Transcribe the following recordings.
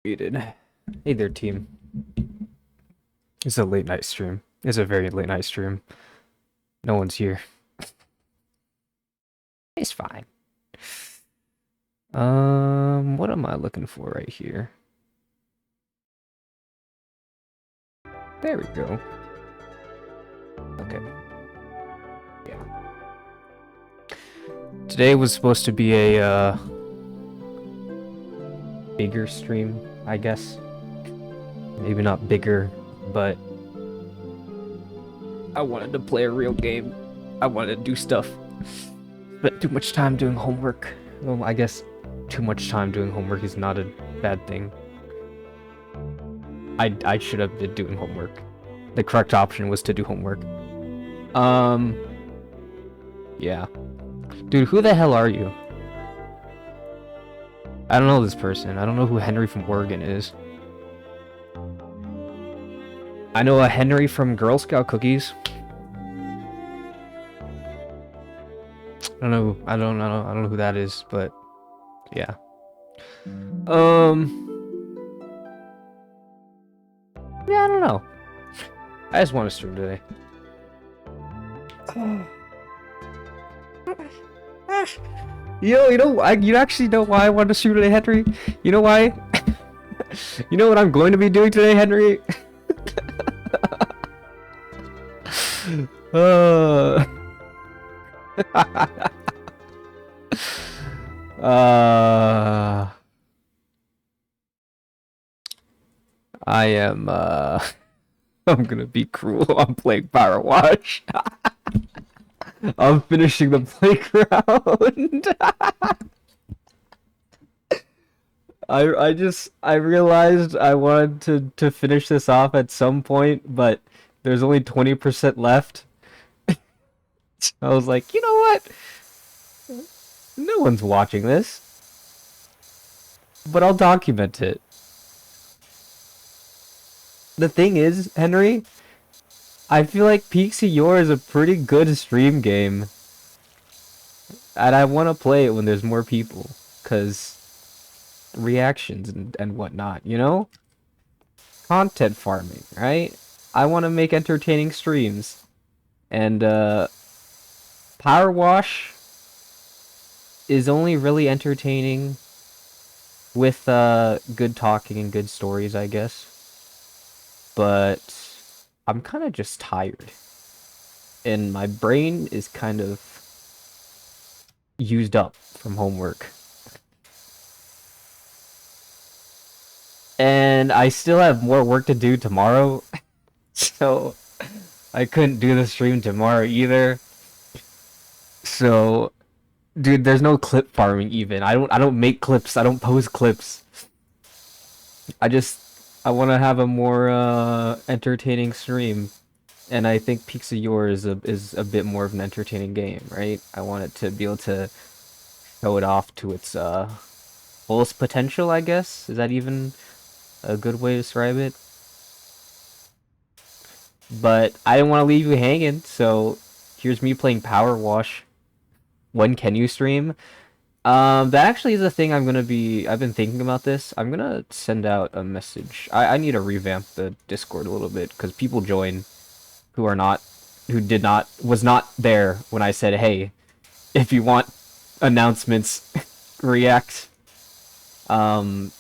Muted. Hey there, team. It's a late night stream. It's a very late night stream. No one's here. It's fine. What am I looking for right here? There we go. Okay. Yeah. Today was supposed to be a bigger stream, I guess. Maybe not bigger, but I wanted to play a real game. I wanted to do stuff. Spent too much time doing homework. Well, I guess too much time doing homework is not a bad thing. I should have been doing homework. The correct option was to do homework. Yeah. Dude, who the hell are you? I don't know this person. I don't know who Henry from Oregon is. I know a Henry from Girl Scout Cookies. I don't know who that is, but yeah. Yeah, I don't know. I just want to stream today. You actually know why I want to stream today, Henry? You know why? You know what I'm going to be doing today, Henry? uh... I am, I'm gonna be cruel. I'm playing Powerwash. I'm finishing the playground. I realized I wanted to finish this off at some point, but there's only 20% left. I was like, you know what? No one's watching this, but I'll document it. The thing is, Henry, I feel like Peaks of Yore is a pretty good stream game. And I want to play it when there's more people. Because reactions and whatnot, you know? Content farming, right? I want to make entertaining streams. And, Power Wash is only really entertaining with, good talking and good stories, I guess. But I'm kind of just tired. And my brain is kind of used up from homework. And I still have more work to do tomorrow. So I couldn't do the stream tomorrow either. So dude, there's no clip farming even. I don't make clips. I don't post clips. I want to have a more entertaining stream. And I think Peaks of Yore is a bit more of an entertaining game, right? I want it to be able to show it off to its fullest potential, I guess. Is that even a good way to describe it? But I didn't want to leave you hanging, so here's me playing Power Wash. When can you stream? That actually is a thing I've been thinking about this. I'm gonna send out a message. I need to revamp the Discord a little bit, because people join who are not, was not there when I said, hey, if you want announcements, react. So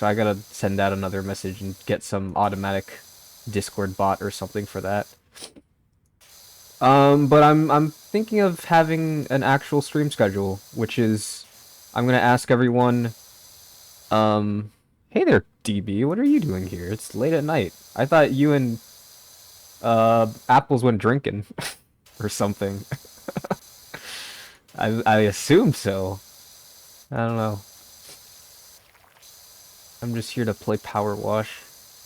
I gotta send out another message and get some automatic Discord bot or something for that. But I'm thinking of having an actual stream schedule, which is I'm gonna ask everyone. Hey there, DB. What are you doing here? It's late at night. I thought you and Apples went drinking or something. I assume so. I don't know. I'm just here to play Power Wash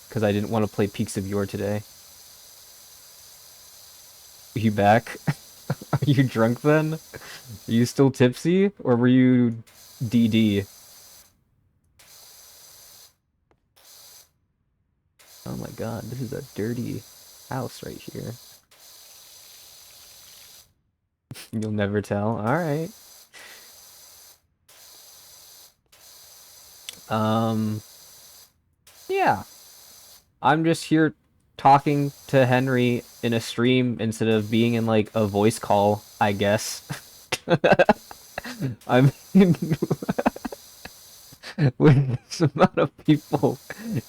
because I didn't want to play Peaks of Yore today. Are you back? Are you drunk then? Are you still tipsy? Or were you DD? Oh my god, this is a dirty house right here. You'll never tell? Alright. Yeah, I'm just here talking to Henry in a stream instead of being in like a voice call, I guess. I mean, with this amount of people,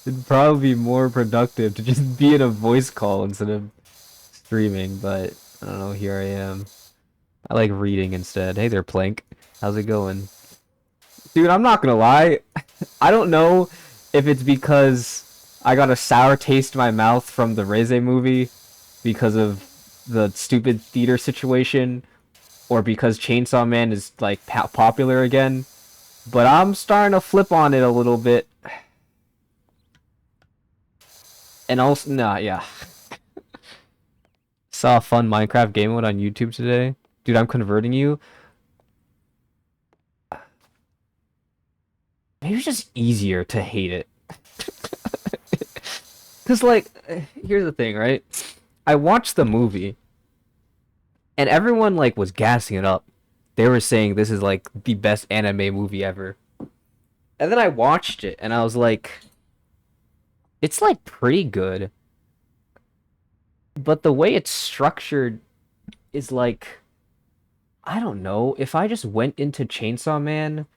it'd probably be more productive to just be in a voice call instead of streaming, but I don't know, here I am. I like reading instead. Hey there, Plank. How's it going? Dude, I'm not gonna lie. I don't know if it's because I got a sour taste in my mouth from the Reze movie because of the stupid theater situation, or because Chainsaw Man is like popular again. But I'm starting to flip on it a little bit. And also, nah, yeah. Saw a fun Minecraft game mode on YouTube today. Dude, I'm converting you. Maybe it's just easier to hate it. Because, like, here's the thing, right? I watched the movie, and everyone, like, was gassing it up. They were saying this is, like, the best anime movie ever. And then I watched it, and I was like, it's, like, pretty good. But the way it's structured is, like, I don't know. If I just went into Chainsaw Man,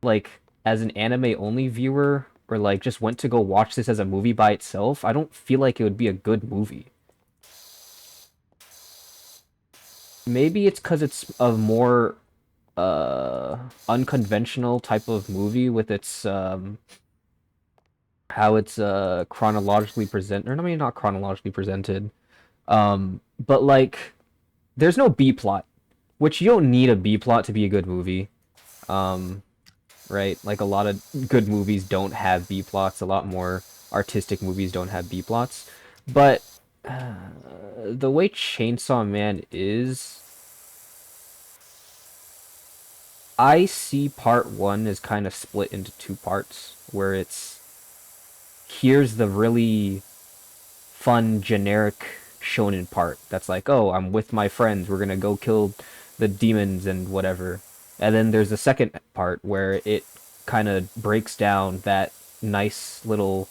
like, as an anime only viewer, or, like, just went to go watch this as a movie by itself, I don't feel like it would be a good movie. Maybe it's because it's a more unconventional type of movie with its how it's chronologically presented, or I mean not chronologically presented, but like there's no B plot, which you don't need a B plot to be a good movie. um right, like a lot of good movies don't have B plots, a lot more artistic movies don't have B plots, but the way Chainsaw Man is, I see part one as kind of split into two parts, where it's here's the really fun, generic shonen part. That's like, oh, I'm with my friends, we're gonna go kill the demons and whatever. And then there's the second part where it kind of breaks down that nice little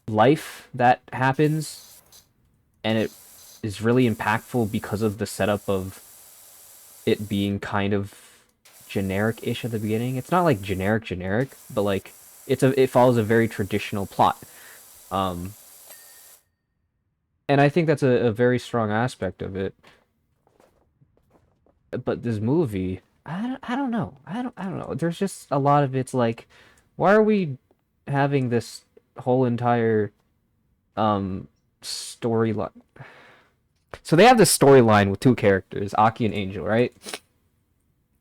life that happens, and it is really impactful because of the setup of it being kind of generic-ish at the beginning. It's not like generic, but like it follows a very traditional plot. Um, and I think that's a very strong aspect of it. But this movie, I don't know. I don't know. There's just a lot of it's like, why are we having this whole entire storyline? So they have this storyline with two characters, Aki and Angel, right?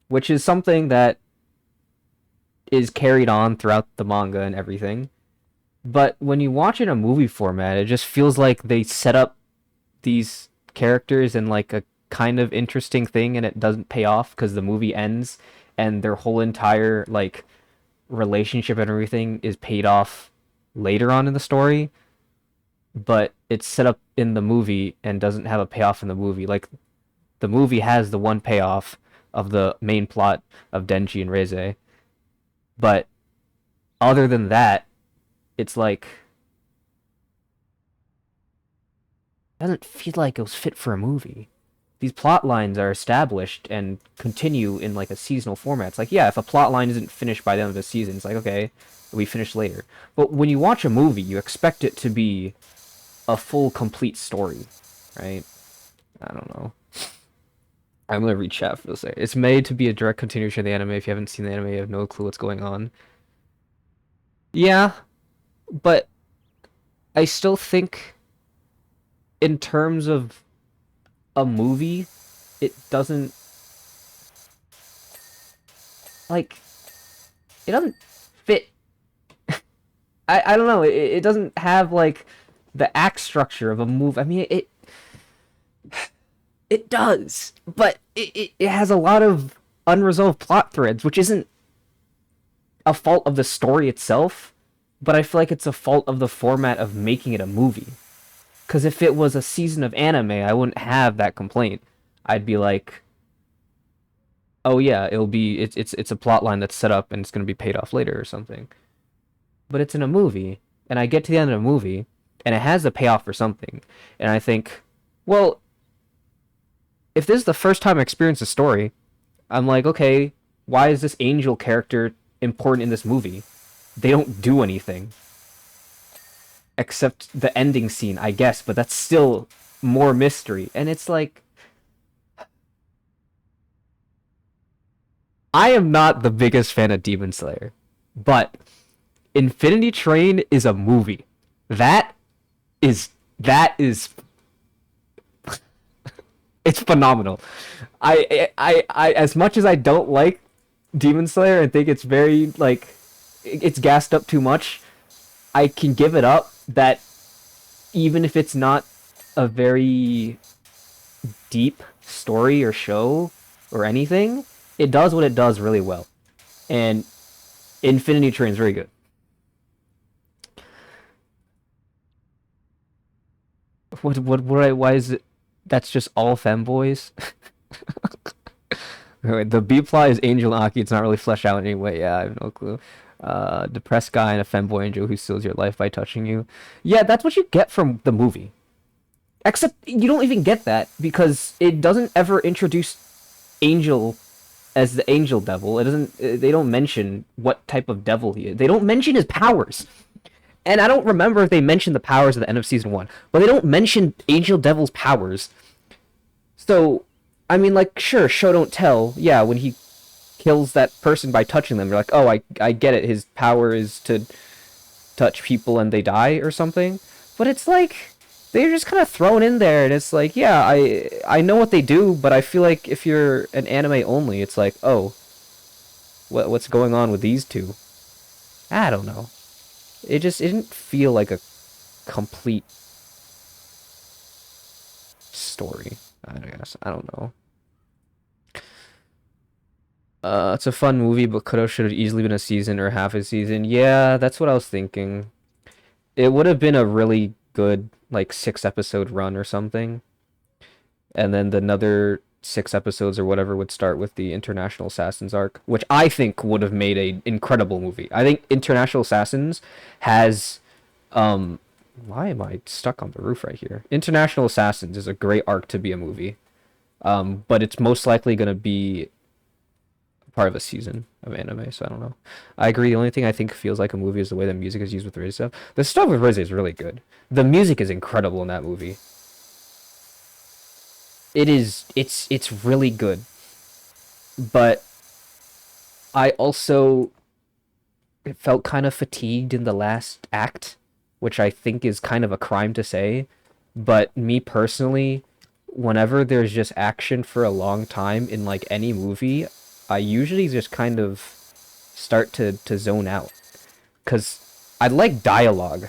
Which is something that is carried on throughout the manga and everything. But when you watch it in a movie format, it just feels like they set up these characters in like a kind of interesting thing and it doesn't pay off because the movie ends and their whole entire like relationship and everything is paid off later on in the story, but it's set up in the movie and doesn't have a payoff in the movie. Like the movie has the one payoff of the main plot of Denji and Reze, but other than that, it's like it doesn't feel like it was fit for a movie. These plot lines are established and continue in like a seasonal format. It's like, yeah, if a plot line isn't finished by the end of the season, it's like, okay, we finish later. But when you watch a movie, you expect it to be a full, complete story, right? I don't know. I'm gonna read chat for this. It's made to be a direct continuation of the anime. If you haven't seen the anime, you have no clue what's going on. Yeah, but I still think, in terms of a movie, it doesn't like it doesn't fit. I don't know. It doesn't have like the act structure of a movie. I mean, it does, but it has a lot of unresolved plot threads, which isn't a fault of the story itself, but I feel like it's a fault of the format of making it a movie. Because if it was a season of anime, I wouldn't have that complaint. I'd be like, oh yeah, it's a plot line that's set up and it's gonna be paid off later or something. but it's in a movie, and I get to the end of the movie, and it has the payoff for something, and I think, well, if this is the first time I experience a story, I'm like, okay, why is this angel character important in this movie? They don't do anything except the ending scene, I guess, but that's still more mystery. And it's like, I am not the biggest fan of Demon Slayer, but Infinity Train is a movie. That is that is it's phenomenal. I as much as I don't like Demon Slayer and think it's very like it's gassed up too much, I can give it up that even if it's not a very deep story or show or anything, it does what it does really well. And Infinity Train is very good. Why is it that's just all femboys? The B plot is Angel and Aki. It's not really fleshed out in any way. Yeah, I have no clue. Depressed guy and a femboy angel who steals your life by touching you. Yeah, that's what you get from the movie. Except you don't even get that because it doesn't ever introduce Angel as the angel devil. It doesn't. They don't mention what type of devil he is. They don't mention his powers. And I don't remember if they mentioned the powers at the end of season 1, but they don't mention Angel Devil's powers. So, I mean, like, sure, show don't tell. Yeah, when he kills that person by touching them, you're like, oh, I get it. His power is to touch people and they die or something. But it's like they're just kind of thrown in there, and it's like, yeah, I know what they do, but I feel like if you're an anime only, it's like, oh, what's going on with these two? I don't know. It didn't feel like a complete story. I guess I don't know. It's a fun movie, but could have should have easily been a season or half a season. Yeah, that's what I was thinking. It would have been a really good like 6 episode run or something, and then another 6 episodes or whatever would start with the International Assassins arc, which I think would have made a incredible movie. I think International Assassins has why am I stuck on the roof right here? International Assassins is a great arc to be a movie. But it's most likely going to be part of a season of anime, so I don't know. I agree. The only thing I think feels like a movie is the way the music is used with Riz stuff. The stuff with Riz is really good. The music is incredible in that movie. It's really good. But I also felt kind of fatigued in the last act, which I think is kind of a crime to say. But me personally, whenever there's just action for a long time in like any movie, I usually just kind of start to zone out. Cause I like dialogue.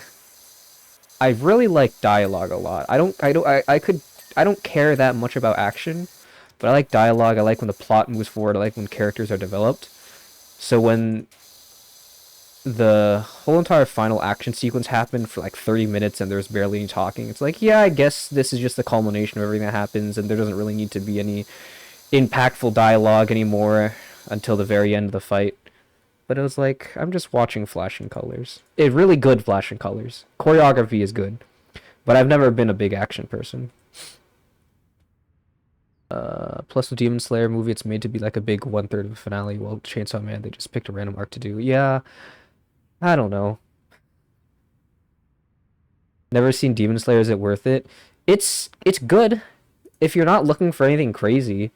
I really like dialogue a lot. I don't care that much about action, but I like dialogue. I like when the plot moves forward. I like when characters are developed. So when the whole entire final action sequence happened for like 30 minutes and there's barely any talking, it's like, yeah, I guess this is just the culmination of everything that happens and there doesn't really need to be any impactful dialogue anymore until the very end of the fight. But it was like, I'm just watching flashing colors. It's really good flashing colors. Choreography is good, but I've never been a big action person. Plus the Demon Slayer movie, it's made to be like a big 1/3 of a finale, while Chainsaw Man, they just picked a random arc to do. Yeah, I don't know. Never seen Demon Slayer, is it worth it? It's good. If you're not looking for anything crazy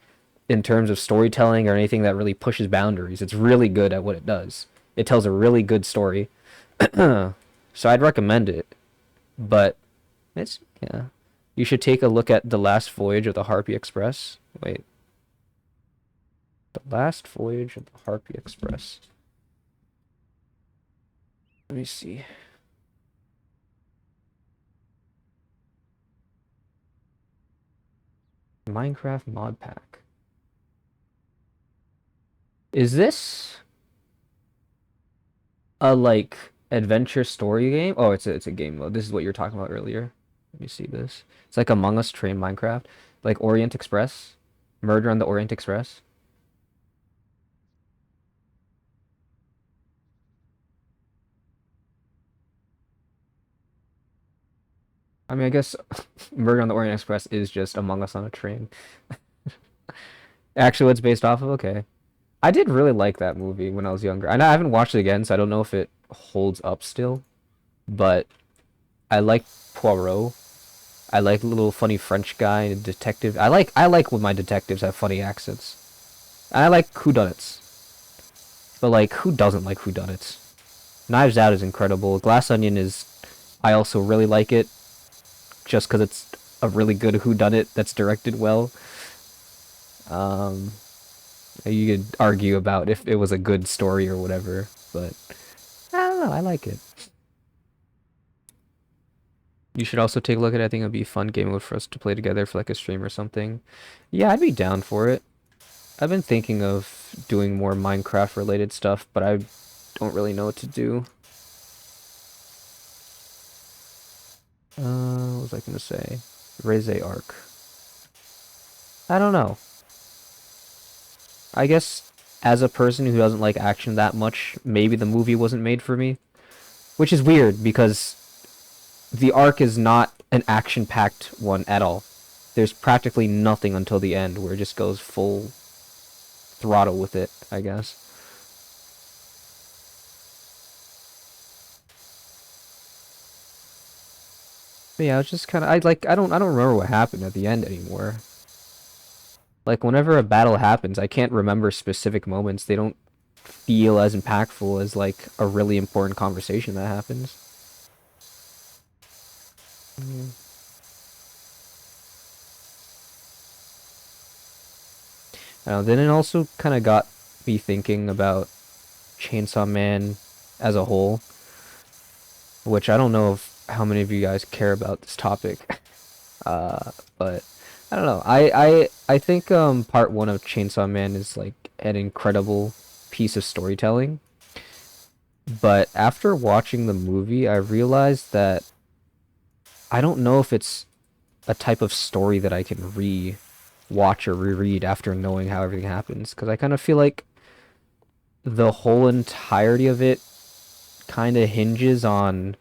in terms of storytelling or anything that really pushes boundaries, it's really good at what it does. It tells a really good story. So I'd recommend it. But it's yeah. You should take a look at The Last Voyage of the Harpy Express. Wait. The Last Voyage of the Harpy Express. Let me see. Minecraft mod pack. Is this a like adventure story game? Oh, it's a game mode. This is what you were talking about earlier. Let me see this. It's like Among Us train Minecraft, like Orient Express, Murder on the Orient Express. I mean, I guess Murder on the Orient Express is just Among Us on a Train. Actually, what's based off of? Okay. I did really like that movie when I was younger. I haven't watched it again, so I don't know if it holds up still. But I like Poirot. I like the little funny French guy and detective. I like when my detectives have funny accents. And I like whodunits. But like, who doesn't like whodunits? Knives Out is incredible. Glass Onion is. I also really like it, just because it's a really good whodunit that's directed well. Um, you could argue about if it was a good story or whatever, but I don't know. I like it. You should also take a look at it. I think it'd be a fun game mode for us to play together for like a stream or something. Yeah, I'd be down for it. I've been thinking of doing more Minecraft related stuff, but I don't really know what to do. What was I gonna say? Raise a arc. I don't know. I guess as a person who doesn't like action that much, maybe the movie wasn't made for me. Which is weird because the arc is not an action-packed one at all. There's practically nothing until the end where it just goes full throttle with it, I guess. But yeah, it's just kind of I don't remember what happened at the end anymore. Like whenever a battle happens, I can't remember specific moments. They don't feel as impactful as like a really important conversation that happens. Mm. Then it also kind of got me thinking about Chainsaw Man as a whole, which I don't know if how many of you guys care about this topic. But I don't know. I think part one of Chainsaw Man is like an incredible piece of storytelling. But after watching the movie, I realized that I don't know if it's a type of story that I can re-watch or reread after knowing how everything happens. Because I kind of feel like the whole entirety of it kind of hinges on.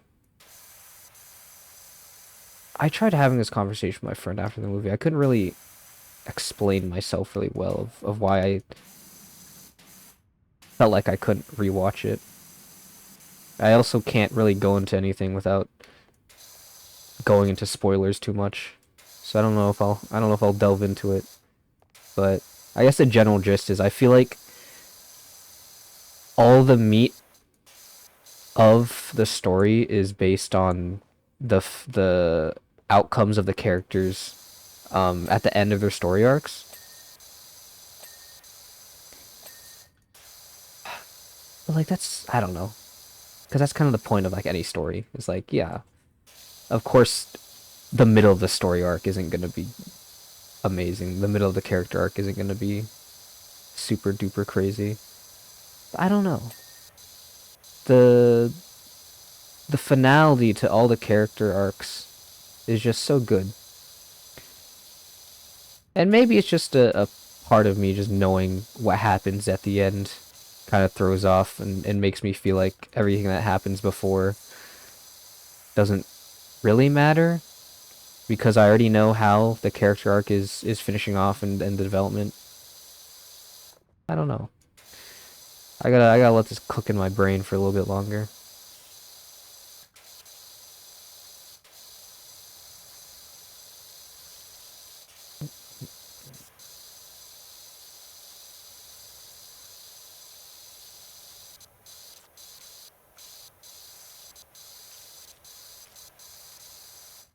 I tried having this conversation with my friend after the movie. I couldn't really explain myself really well of why I felt like I couldn't rewatch it. I also can't really go into anything without going into spoilers too much. So I don't know if I'll delve into it. But I guess the general gist is I feel like all the meat of the story is based on the outcomes of the characters at the end of their story arcs. But like that's I don't know, because that's kind of the point of like any story. It's like yeah, of course, the middle of the story arc isn't gonna be amazing. The middle of the character arc isn't gonna be super duper crazy. I don't know. The the finality to all the character arcs is just so good. And maybe it's just a part of me just knowing what happens at the end kind of throws off and makes me feel like everything that happens before doesn't really matter because I already know how the character arc is finishing off and the development. I don't know. I gotta let this cook in my brain for a little bit longer.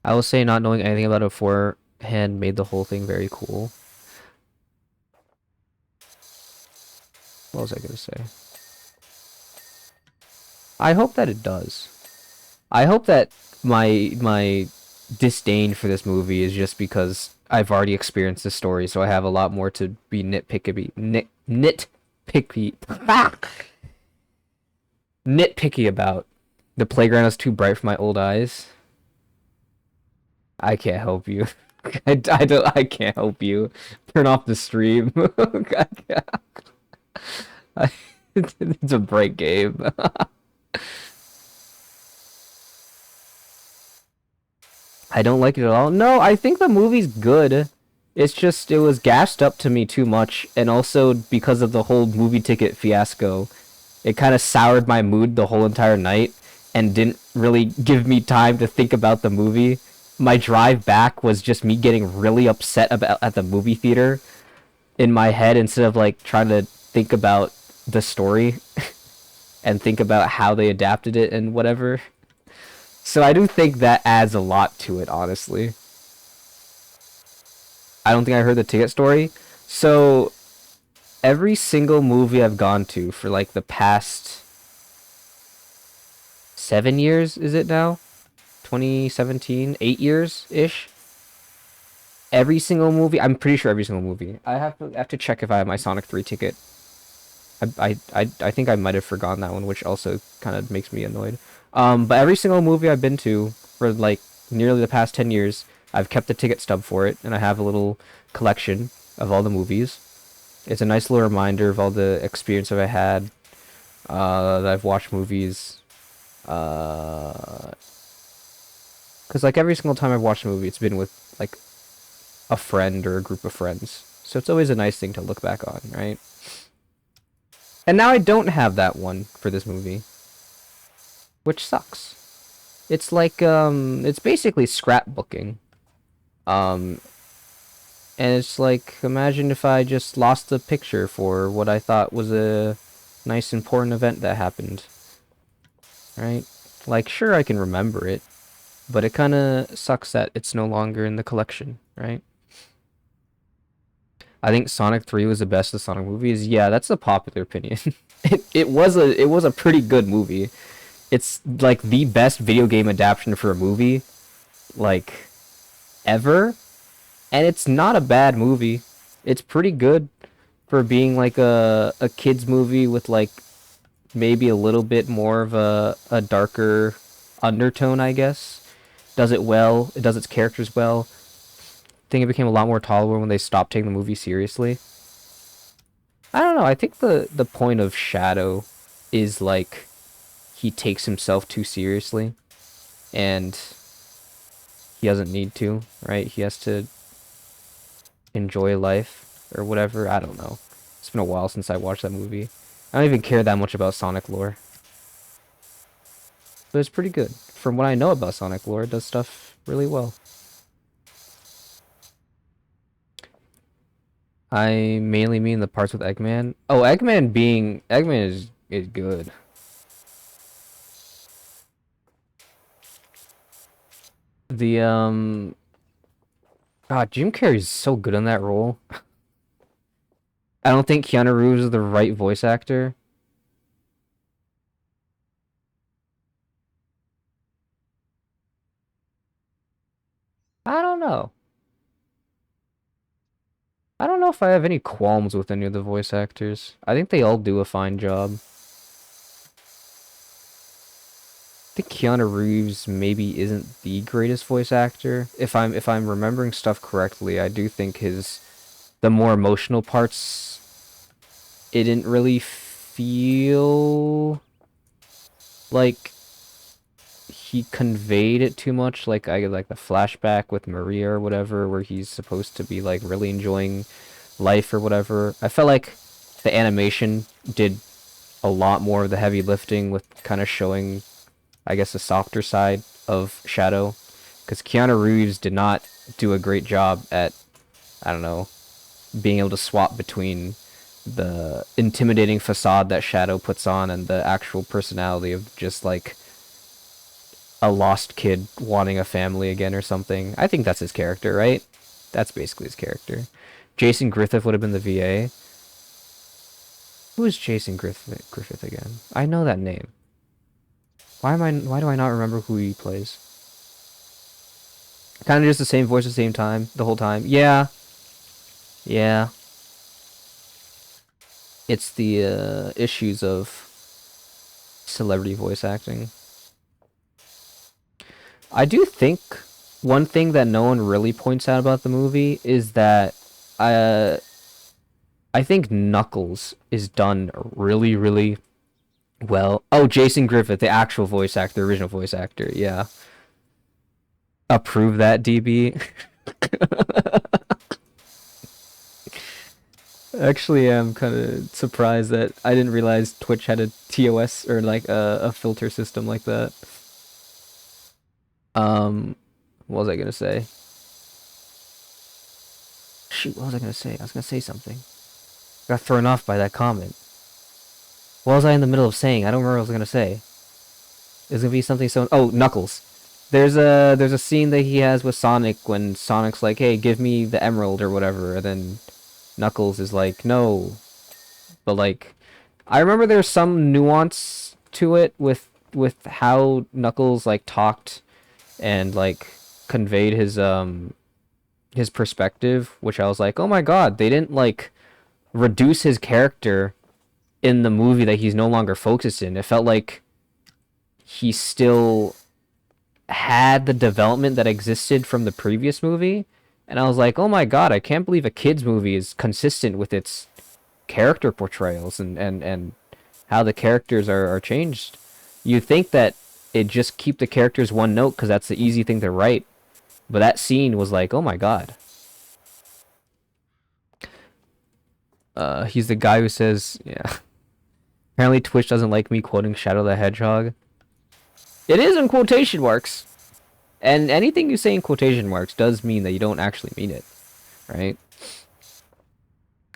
I will say not knowing anything about it beforehand made the whole thing very cool. What was I gonna say? I hope that it does. I hope that my disdain for this movie is just because I've already experienced this story, so I have a lot more to be nitpicky nitpicky about. The playground is too bright for my old eyes. I can't help you. I can't help you. Turn off the stream. It's a bright game. I don't like it at all. No, I think the movie's good. It's just it was gassed up to me too much, and also because of the whole movie ticket fiasco, it kind of soured my mood the whole entire night and didn't really give me time to think about the movie. My drive back was just me getting really upset about at the movie theater in my head instead of like trying to think about the story and think about how they adapted it and whatever. So I do think that adds a lot to it, honestly. I don't think I heard the ticket story. So every single movie I've gone to for like the past 7 years, is it now? 2017, 8 years ish. Every single movie, I'm pretty sure every single movie. I have to check if I have my Sonic 3 ticket. I think I might have forgotten that one, which also kind of makes me annoyed. But every single movie I've been to for like nearly the past 10 years, I've kept the ticket stub for it, and I have a little collection of all the movies. It's a nice little reminder of all the experience that I had, that I've watched movies. Because like every single time I've watched a movie, it's been with like a friend or a group of friends. So it's always a nice thing to look back on, right? And now I don't have that one for this movie, which sucks. It's like it's basically scrapbooking. Um and it's like imagine if I just lost the picture for what I thought was a nice important event that happened, right? Like sure I can remember it, but it kind of sucks that it's no longer in the collection, right? I think Sonic 3 was the best of Sonic movies. Yeah, that's a popular opinion. It was a pretty good movie. It's like the best video game adaptation for a movie like ever, and it's not a bad movie. It's pretty good for being like a kids movie with like maybe a little bit more of a darker undertone, I guess. Does it well. It does its characters well. I think it became a lot more tolerable when they stopped taking the movie seriously. I don't know. I think the point of Shadow is like he takes himself too seriously and he doesn't need to, right? He has to enjoy life or whatever. I don't know. It's been a while since I watched that movie. I don't even care that much about Sonic lore, but it's pretty good. From what I know about Sonic lore, it does stuff really well. I mainly mean the parts with Eggman. Oh, Eggman is good. The God, Jim Carrey's so good in that role. I don't think Keanu Reeves is the right voice actor. I don't know. I don't know if I have any qualms with any of the voice actors. I think they all do a fine job. I think Keanu Reeves maybe isn't the greatest voice actor. If I'm remembering stuff correctly, I do think his the more emotional parts it didn't really feel like he conveyed it too much. Like I like the flashback with Maria or whatever, where he's supposed to be like really enjoying life or whatever. I felt like the animation did a lot more of the heavy lifting with kind of showing, I guess, the softer side of Shadow, because Keanu Reeves did not do a great job at, I don't know, being able to swap between the intimidating facade that Shadow puts on and the actual personality of just like a lost kid wanting a family again or something. I think that's his character, right? That's basically his character. Jason Griffith would have been the VA. Who is Jason Griffith again? I know that name. Why do I not remember who he plays? Kind of just the same voice at the same time the whole time. Yeah. Yeah. It's the issues of celebrity voice acting. I do think one thing that no one really points out about the movie is that uh, I think Knuckles is done really, really well. Oh, Jason Griffith, the actual voice actor, the original voice actor. Yeah. approve that, DB. Actually, I'm kind of surprised that I didn't realize Twitch had a TOS or like a filter system like that. What was I gonna say? Shoot, what was I gonna say? I was gonna say something. Got thrown off by that comment. What was I in the middle of saying? I don't remember what I was gonna say. It's gonna be something so. Oh, Knuckles. There's a scene that he has with Sonic when Sonic's like, "Hey, give me the emerald or whatever," and then Knuckles is like, "No." But like, I remember there's some nuance to it with how Knuckles like talked and like conveyed his perspective, which I was like, "Oh my God, they didn't like reduce his character in the movie that he's no longer focused in." It felt like he still had the development that existed from the previous movie, and I was like, "Oh my God, I can't believe a kids movie is consistent with its character portrayals and how the characters are changed." You think that it just keep the characters one note because that's the easy thing to write, but that scene was like, "Oh my God." He's the guy who says, yeah. Apparently Twitch doesn't like me quoting Shadow the Hedgehog. It is in quotation marks. And anything you say in quotation marks does mean that you don't actually mean it, right?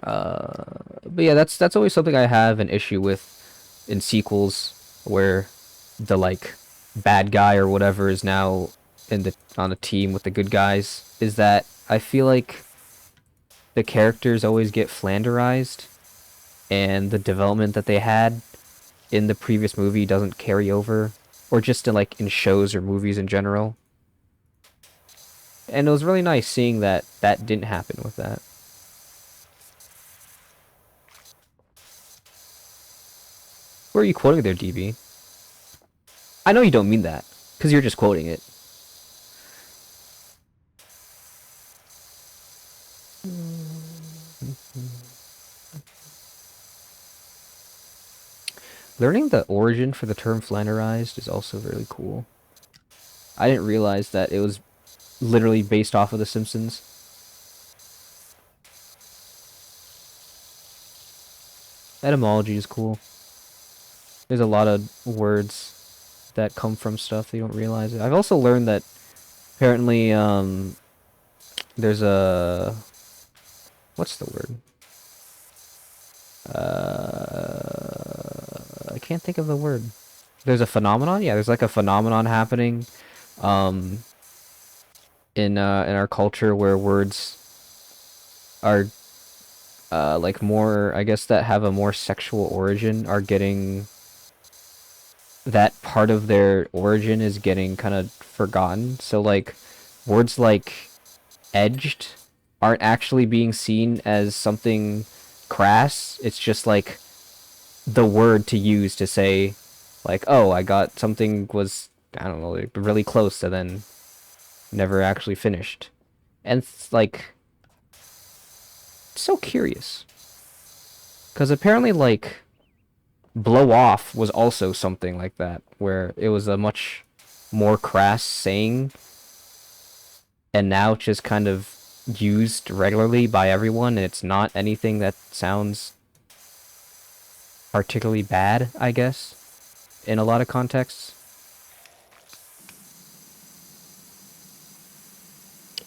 But yeah, that's always something I have an issue with in sequels where the like bad guy or whatever is now in the on a team with the good guys, is that I feel like the characters always get flanderized and the development that they had in the previous movie doesn't carry over, or just in like in shows or movies in general. And it was really nice seeing that that didn't happen with that. Who are you quoting there, DB? I know you don't mean that, because you're just quoting it. Learning the origin for the term flanderized is also really cool. I didn't realize that it was literally based off of The Simpsons. Etymology is cool. There's a lot of words that come from stuff that you don't realize it. I've also learned that apparently there's a what's the word? I can't think of the word. There's a phenomenon. Yeah, there's like a phenomenon happening um in our culture where words are like more, I guess, that have a more sexual origin are getting, that part of their origin is getting kind of forgotten. So like words like edged aren't actually being seen as something crass. It's just like the word to use to say like, oh, I got something was, I don't know, like really close and then never actually finished. And it's like so curious because apparently like blow off was also something like that, where it was a much more crass saying, and now it's just kind of used regularly by everyone, and it's not anything that sounds particularly bad, I guess, in a lot of contexts.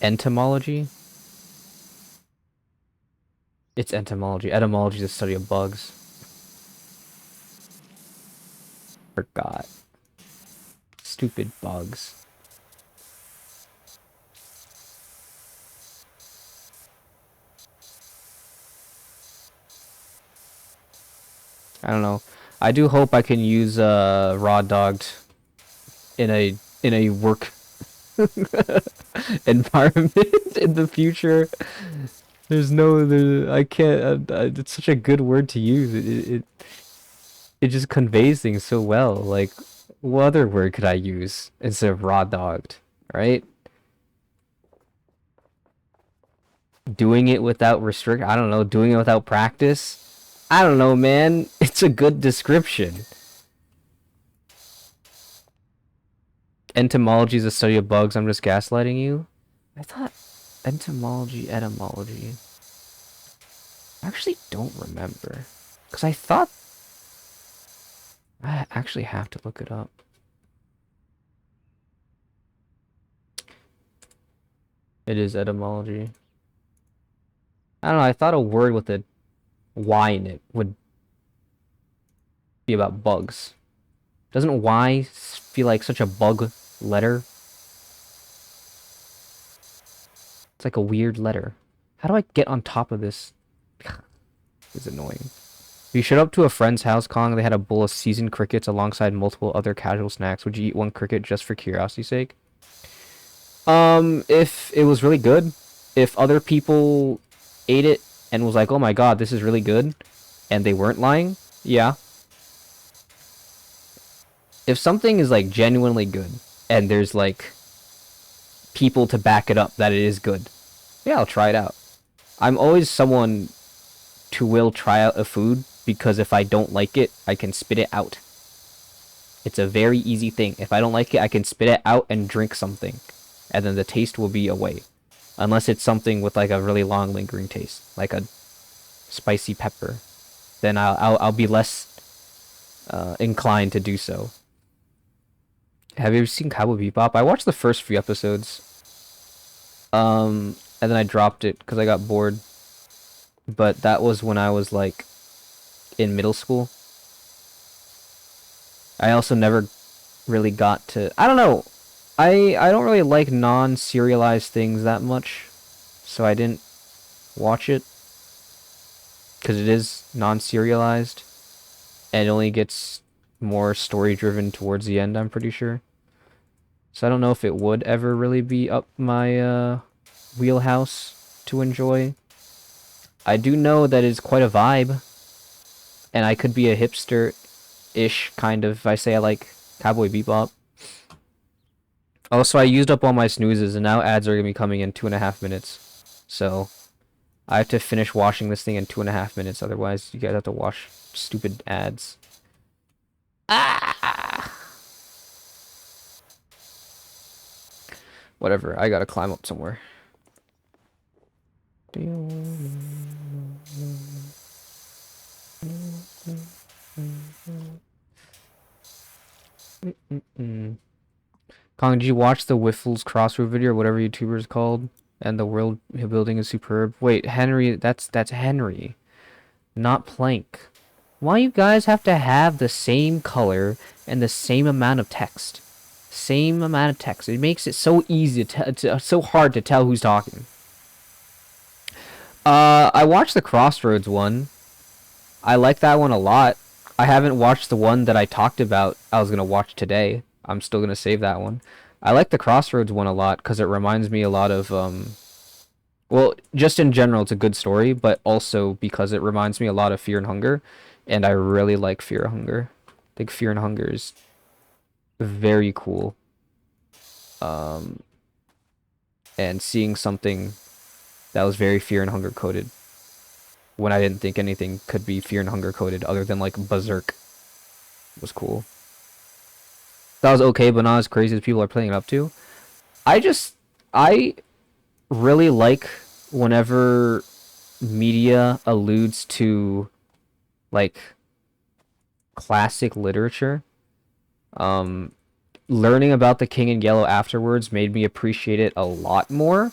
Entomology? It's entomology. Etymology is the study of bugs. Forgot. Stupid bugs. I don't know. I do hope I can use raw dogged in a work environment in the future. I can't. It's such a good word to use. It just conveys things so well. Like, what other word could I use instead of raw dogged, right? Doing it without restrict. I don't know. Doing it without practice. I don't know, man. It's a good description. Entomology is a study of bugs. I'm just gaslighting you. I thought entomology, etymology. I actually don't remember. Because I thought... I actually have to look it up. It is etymology. I don't know, I thought a word with a Y in it would be about bugs. Doesn't Y feel like such a bug letter? It's like a weird letter. How do I get on top of this? It's annoying. If you showed up to a friend's house, Kong, they had a bowl of seasoned crickets alongside multiple other casual snacks. Would you eat one cricket just for curiosity's sake? If it was really good, if other people ate it and was like, "Oh my God, this is really good," and they weren't lying, yeah. If something is like genuinely good and there's like people to back it up that it is good, yeah, I'll try it out. I'm always someone to will try out a food because if I don't like it, I can spit it out. It's a very easy thing. If I don't like it, I can spit it out and drink something, and then the taste will be away. Unless it's something with like a really long lingering taste, like a spicy pepper, then I'll be less inclined to do so. Have you ever seen Cowboy Bebop? I watched the first few episodes, and then I dropped it because I got bored. But that was when I was like in middle school. I also never really got to. I don't know. I don't really like non-serialized things that much, so I didn't watch it because it is non-serialized and it only gets more story-driven towards the end, I'm pretty sure. So I don't know if it would ever really be up my wheelhouse to enjoy. I do know that it's quite a vibe, and I could be a hipster-ish kind of if I say I like Cowboy Bebop. Also, I used up all my snoozes, and now ads are going to be coming in 2.5 minutes. So, I have to finish watching this thing in 2.5 minutes, otherwise you guys have to watch stupid ads. Ah! Whatever, I gotta climb up somewhere. Kong, did you watch the Wiffles Crossroad video or whatever YouTuber is called? And the world building is superb. Wait, Henry, that's Henry, not Plank. Why you guys have to have the same color and the same amount of text? Same amount of text. It makes it so easy so hard to tell who's talking. I watched the Crossroads one. I like that one a lot. I haven't watched the one that I talked about I was gonna watch today. I'm still gonna save that one. I like the Crossroads one a lot because it reminds me a lot of well, just in general, it's a good story, but also because it reminds me a lot of Fear and Hunger, and I really like Fear and Hunger. I think Fear and Hunger is very cool. And seeing something that was very Fear and Hunger coded when I didn't think anything could be Fear and Hunger coded other than like Berserk was cool. That was okay, but not as crazy as people are playing it up to. I really like whenever media alludes to like classic literature. Learning about The King in Yellow afterwards made me appreciate it a lot more.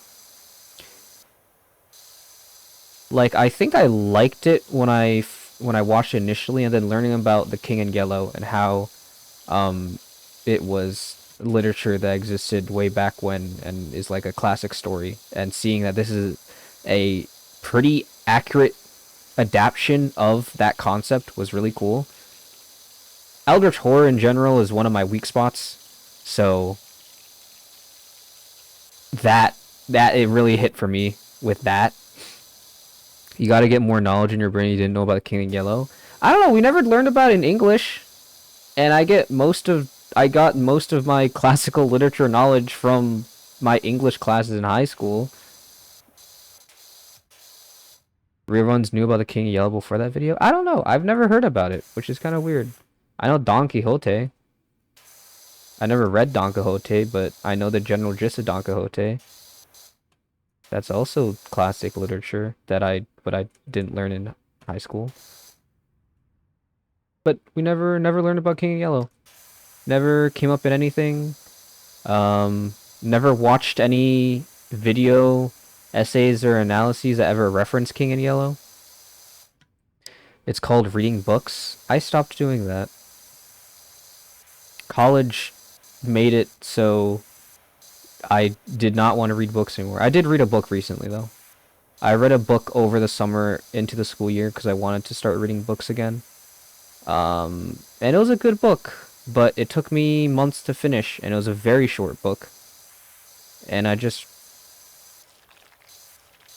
Like, I think I liked it when I watched it initially, and then learning about The King in Yellow and how it was literature that existed way back when and is like a classic story, and seeing that this is a pretty accurate adaptation of that concept was really cool. Eldritch horror in general is one of my weak spots, so that it really hit for me with that. You got to get more knowledge in your brain you didn't know about the King in Yellow. I don't know, we never learned about it in English, and I got most of my classical literature knowledge from my English classes in high school. Reruns knew about the King in Yellow before that video? I don't know. I've never heard about it, which is kind of weird. I know Don Quixote. I never read Don Quixote, but I know the general gist of Don Quixote. That's also classic literature but I didn't learn in high school. But we never learned about King of Yellow. Never came up in anything. Never watched any video essays or analyses that ever reference King in Yellow. It's called reading books. I stopped doing that. College made it so I did not want to read books anymore. I did read a book recently, though. I read a book over the summer into the school year because I wanted to start reading books again. And it was a good book, but it took me months to finish, and it was a very short book. And I just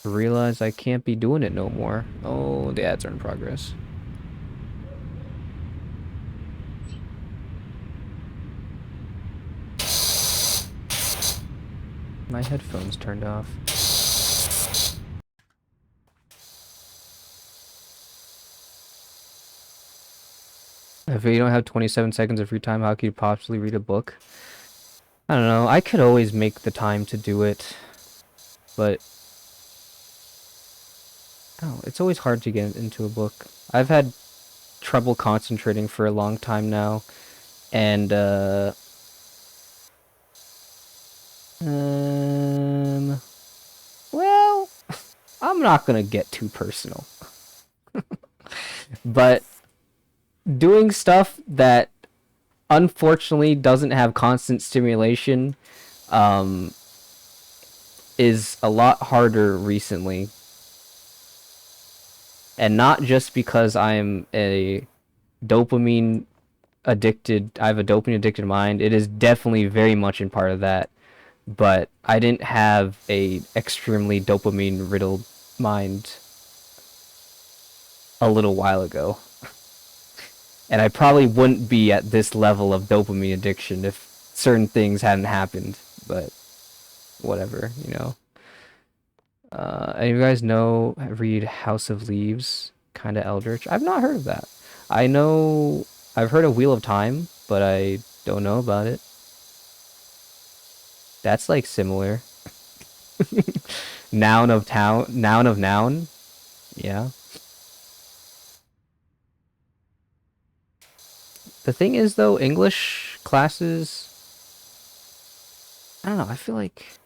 realized I can't be doing it no more. Oh, the ads are in progress. My headphones turned off. If you don't have 27 seconds of free time, how could you possibly read a book? I don't know. I could always make the time to do it, but oh, it's always hard to get into a book. I've had trouble concentrating for a long time now, and um, well, I'm not gonna get too personal, but doing stuff that unfortunately doesn't have constant stimulation, um, is a lot harder recently. And not just because I'm a dopamine I have a dopamine addicted mind. It is definitely very much in part of that. But I didn't have a extremely dopamine riddled mind a little while ago. And I probably wouldn't be at this level of dopamine addiction if certain things hadn't happened. But whatever, you know. And you guys know, read House of Leaves, kind of eldritch. I've not heard of that. I know I've heard of Wheel of Time, but I don't know about it. That's like similar. Noun of town, noun of noun. Yeah. The thing is though, English classes, I don't know, I feel like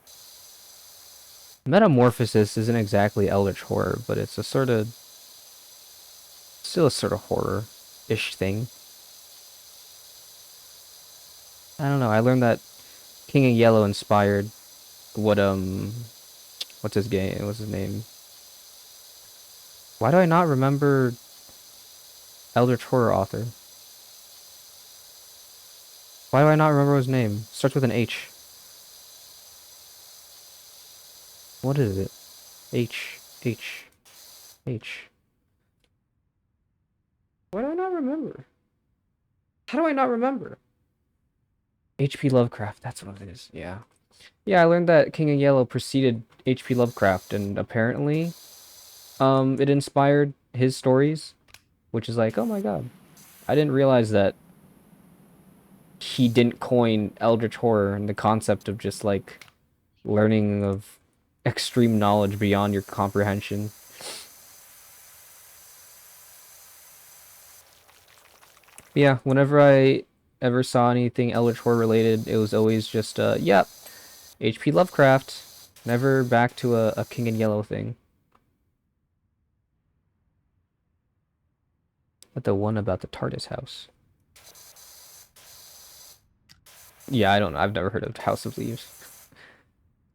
Metamorphosis isn't exactly eldritch horror, but it's a sort of still a sort of horror-ish thing. I don't know. I learned that King of Yellow inspired what what's his game? What's his name? Why do I not remember Eldritch Horror author? Why do I not remember his name? Starts with an H. What is it? H. H. Why do I not remember? How do I not remember? H.P. Lovecraft, that's what it is. Yeah. Yeah, I learned that King of Yellow preceded H.P. Lovecraft, and apparently, it inspired his stories, which is like, oh my god. I didn't realize that he didn't coin Eldritch Horror and the concept of just like learning of extreme knowledge beyond your comprehension. Yeah, whenever I ever saw anything Eldritch Horror related, it was always just, yeah, H.P. Lovecraft. Never back to a King in Yellow thing. But the one about the TARDIS house. Yeah, I don't know. I've never heard of House of Leaves.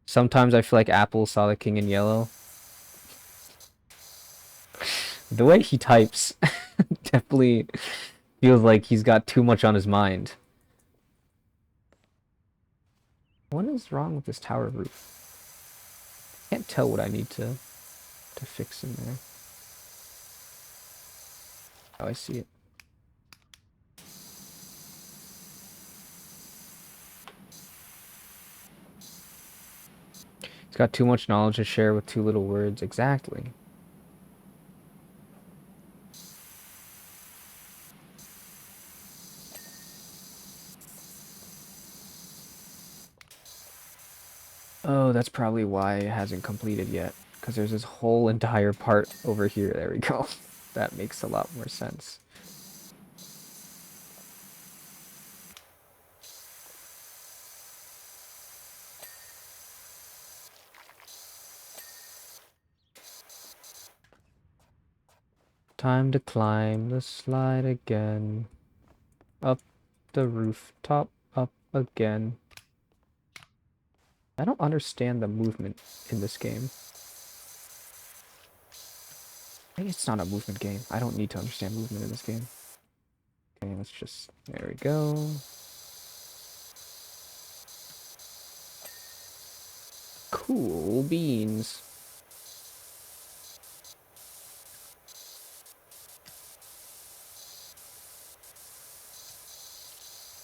Sometimes I feel like Apple saw the King in Yellow. The way he types definitely feels like he's got too much on his mind. What is wrong with this tower roof? Can't tell what I need to fix in there. Oh, I see it. He's got too much knowledge to share with too little words. Exactly. Oh, that's probably why it hasn't completed yet. Because there's this whole entire part over here. There we go. That makes a lot more sense. Time to climb the slide again. Up the rooftop, up again. I don't understand the movement in this game. I think it's not a movement game. I don't need to understand movement in this game. Okay, let's just... There we go. Cool beans.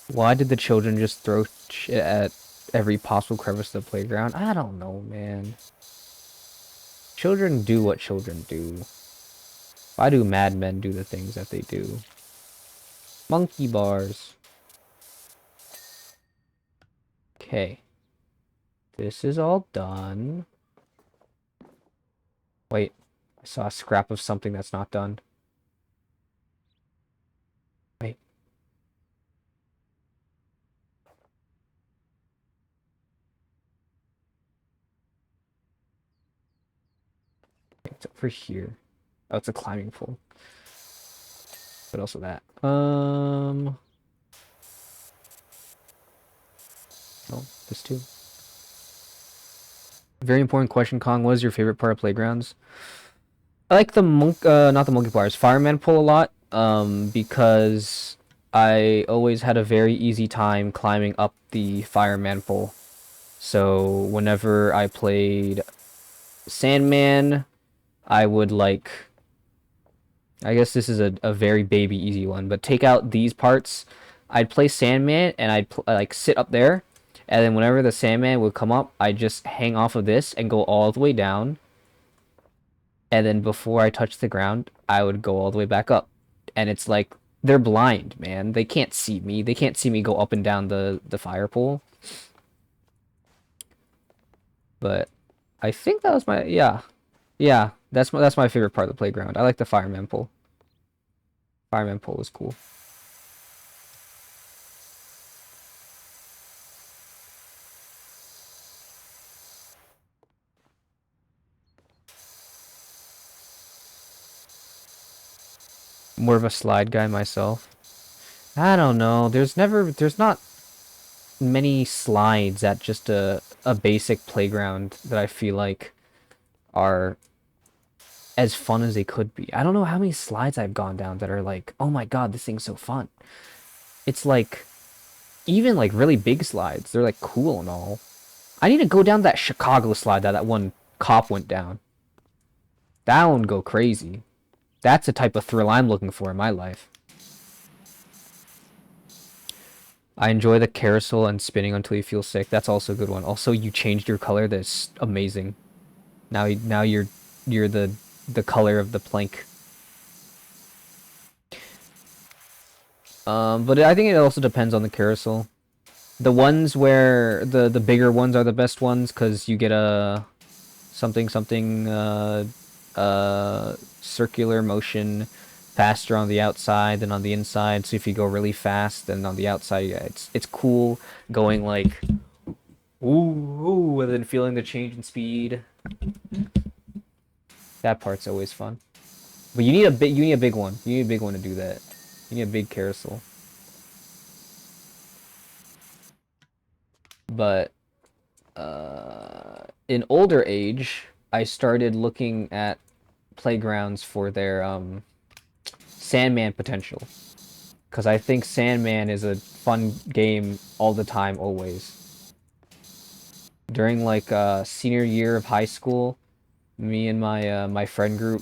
Why did the children just throw shit at every possible crevice of the playground? I don't know, man. Children do what children do. Why do madmen do the things that they do? Monkey bars. Okay. This is all done. Wait. I saw a scrap of something that's not done. Wait. It's over here. Oh, it's a climbing pole. But also that. Oh, this too. Very important question, Kong. What is your favorite part of playgrounds? I like the not the monkey bars, fireman pole a lot. Because I always had a very easy time climbing up the fireman pole. So whenever I played Sandman, I would like... I guess this is a very baby easy one, but take out these parts. I'd play Sandman and I'd like sit up there, and then whenever the Sandman would come up, I'd just hang off of this and go all the way down. And then before I touch the ground, I would go all the way back up. And it's like they're blind, man. They can't see me. They can't see me go up and down the fire pole. But I think that was my... Yeah. Yeah, that's my favorite part of the playground. I like the fireman pole. Fireman pole is cool. More of a slide guy myself. I don't know. There's not many slides at just a basic playground that I feel like are as fun as they could be. I don't know how many slides I've gone down that are like, oh my god, this thing's so fun. It's like, even like really big slides, they're like cool and all. I need to go down that Chicago slide that one cop went down. That one go crazy. That's the type of thrill I'm looking for in my life. I enjoy the carousel and spinning until you feel sick. That's also a good one. Also, you changed your color. That's amazing. Now you're the color of the plank. But I think it also depends on the carousel. The ones where the bigger ones are the best ones because you get a something circular motion faster on the outside than on the inside. So if you go really fast, then on the outside, yeah, it's cool going like ooh, and then feeling the change in speed. That part's always fun. But you need a big one. You need a big one to do that. You need a big carousel. But in older age, I started looking at playgrounds for their Sandman potential. Because I think Sandman is a fun game all the time, always. During like senior year of high school, me and my friend group,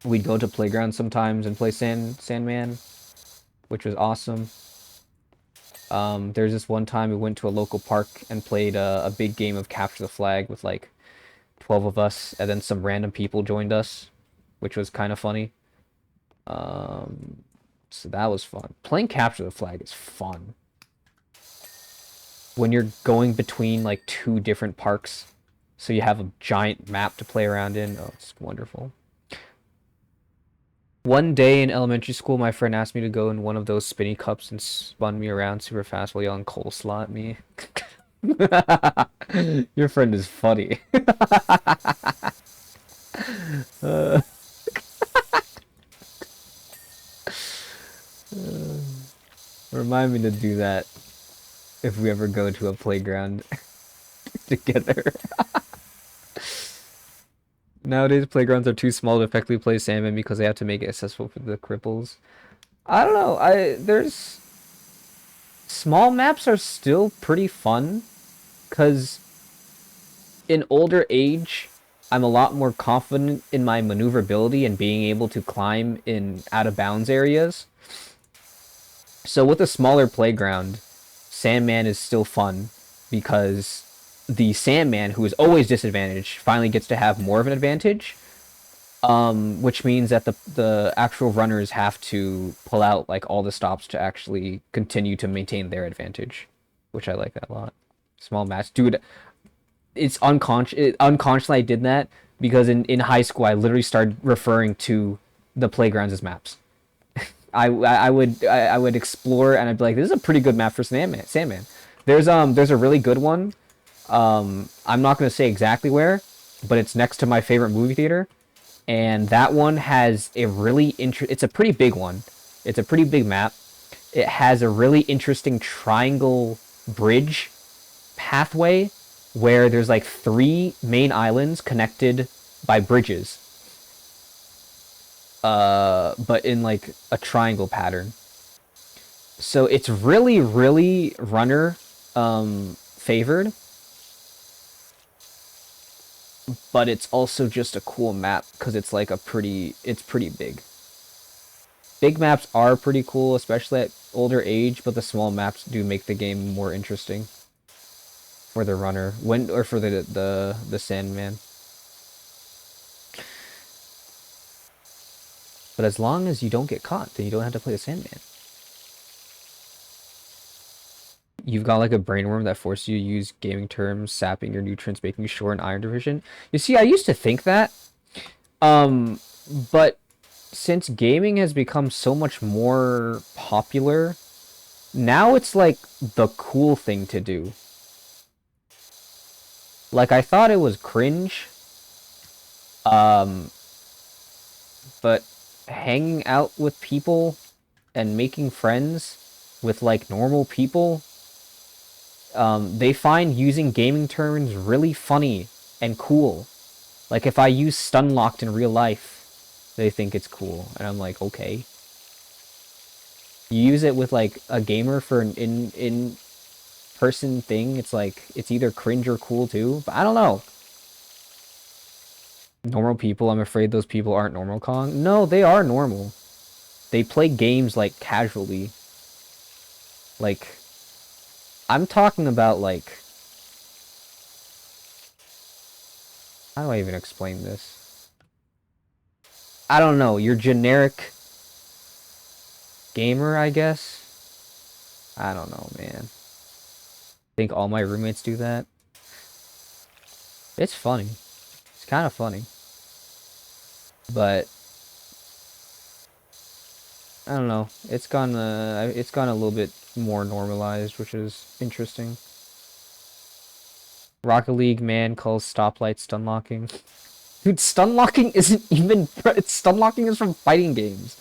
we'd go to playgrounds sometimes and play Sandman, which was awesome. There's this one time we went to a local park and played a big game of Capture the Flag with like 12 of us, and then some random people joined us, which was kind of funny. So that was fun. Playing Capture the Flag is fun. when you're going between like two different parks. So you have a giant map to play around in. Oh, it's wonderful. One day in elementary school, my friend asked me to go in one of those spinny cups and spun me around super fast while yelling coleslaw at me. Your friend is funny. uh, Remind me to do that if we ever go to a playground together. Nowadays, playgrounds are too small to effectively play Sandman because they have to make it accessible for the cripples. I don't know. There's small maps are still pretty fun because in older age, I'm a lot more confident in my maneuverability and being able to climb in out of bounds areas. So with a smaller playground, Sandman is still fun because the Sandman, who is always disadvantaged, finally gets to have more of an advantage. Which means that the actual runners have to pull out like all the stops to actually continue to maintain their advantage, which I like that a lot. Small match, dude. It's unconsciously I did that because in high school I literally started referring to the playgrounds as maps. I would explore and I'd be like, this is a pretty good map for Sandman. Sandman. There's a really good one. I'm not gonna say exactly where, but it's next to my favorite movie theater, and that one has a really it's a pretty big one. It's a pretty big map. It has a really interesting triangle bridge pathway where there's like three main islands connected by bridges, but in like a triangle pattern. So it's really, really runner favored, but it's also just a cool map because it's pretty big. Big maps are pretty cool, especially at older age, but the small maps do make the game more interesting for the runner or for the Sandman. But as long as you don't get caught, then you don't have to play the Sandman. You've got like a brainworm that forces you to use gaming terms, sapping your nutrients, making sure an iron deficient. You see, I used to think that, um, but since gaming has become so much more popular, now it's like the cool thing to do. Like I thought it was cringe, um, but hanging out with people and making friends with like normal people, they find using gaming terms really funny and cool. Like if I use stun locked in real life, they think it's cool, and I'm like, okay. You use it with like a gamer for an in person thing, it's like it's either cringe or cool too. But I don't know. Normal people, I'm afraid those people aren't normal, Kong. No, they are normal. They play games like casually. Like I'm talking about like how do I even explain this? I don't know. Your generic gamer, I guess. I don't know, man. Think all my roommates do that. It's funny. It's kind of funny. But I don't know. It's gone a little bit more normalized, which is interesting. Rocket League man calls stoplight stun locking. Dude, stun locking isn't even stun locking is from fighting games.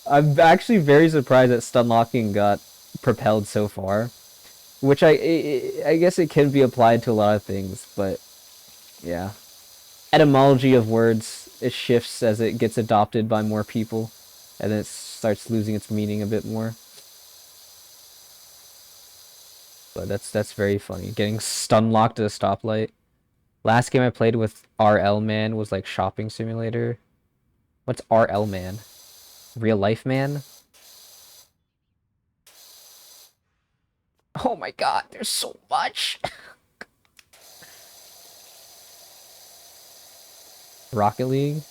I'm actually very surprised that stun locking got propelled so far, which I guess it can be applied to a lot of things, but yeah. Etymology of words, it shifts as it gets adopted by more people, and then it starts losing its meaning a bit more. But that's very funny. Getting stun locked at a stoplight. Last game I played with RL Man was like shopping simulator. What's RL Man? Real life man? Oh my god, there's so much. Rocket League.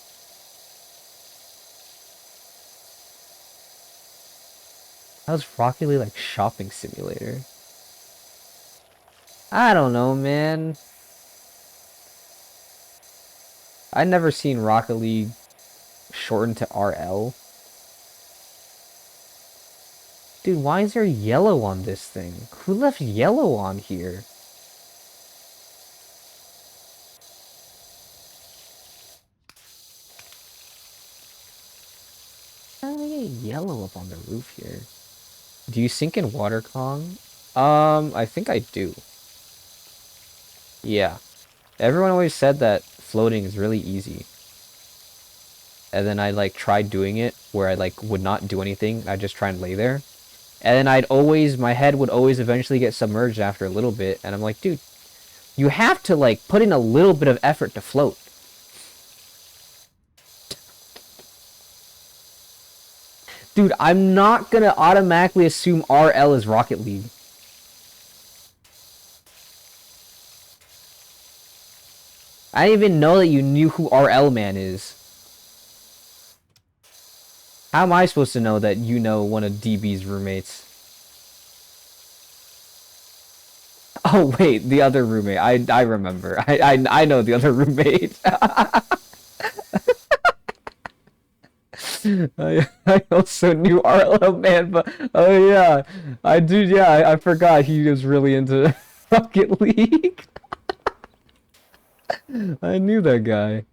How's Rocket League like shopping simulator? I don't know, man. I never seen Rocket League shortened to RL. Dude, why is there yellow on this thing? Who left yellow on here? How did they get yellow up on the roof here? Do you sink in water, Kong? I think I do. Yeah. Everyone always said that floating is really easy. And then I like tried doing it where I like would not do anything. I just try and lay there. And then my head would always eventually get submerged after a little bit. And I'm like, dude, you have to like put in a little bit of effort to float. Dude, I'm not gonna automatically assume RL is Rocket League. I didn't even know that you knew who RL Man is. How am I supposed to know that you know one of DB's roommates? Oh wait, the other roommate. I remember. I know the other roommate. I also knew Arlo Man, but oh yeah, I do. Yeah, I forgot he was really into Rocket League. I knew that guy.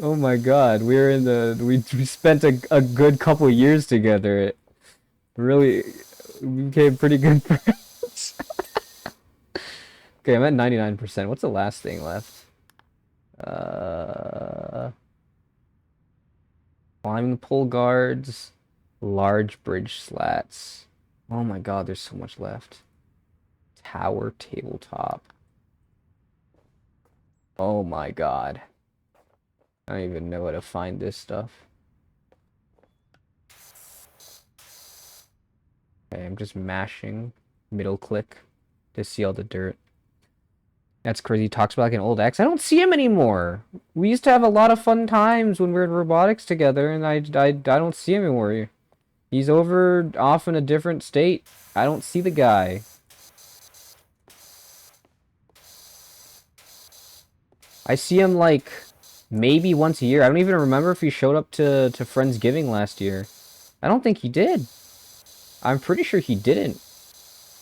Oh my God, we spent a good couple years together. Really, we became pretty good friends. Okay, I'm at 99%. What's the last thing left? Uh, Climbing pole guards, large bridge slats. Oh my God, there's so much left. Tower tabletop. Oh my God. I don't even know how to find this stuff. Okay, I'm just mashing middle click to see all the dirt. That's crazy. He talks about like an old ex. I don't see him anymore. We used to have a lot of fun times when we were in robotics together, and I don't see him anymore. He's over off in a different state. I don't see the guy. I see him like maybe once a year. I don't even remember if he showed up to Friendsgiving last year. I don't think he did. I'm pretty sure he didn't.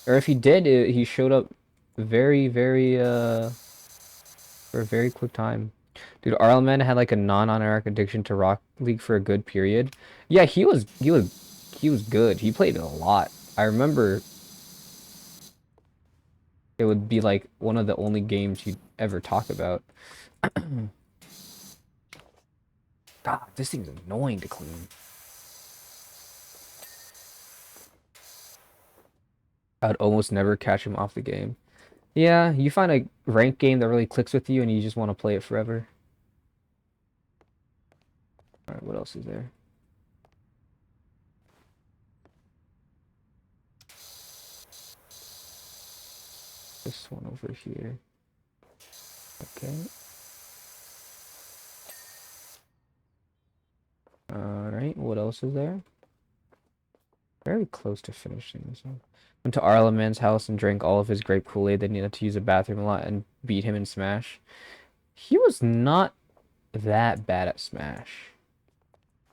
Or if he did, he showed up very, very, for a very quick time. Dude, Arlman had like a non-honorific addiction to Rock League for a good period. Yeah, he was good. He played it a lot. I remember it would be like one of the only games he'd ever talk about. God, this thing's annoying to clean. I'd almost never catch him off the game. Yeah, you find a ranked game that really clicks with you and you just want to play it forever. Alright, what else is there? This one over here. Okay. Alright, what else is there? Very close to finishing this one. Went to Arla Man's house and drank all of his grape Kool-Aid, then needed to use the bathroom a lot and beat him in Smash. He was not that bad at Smash,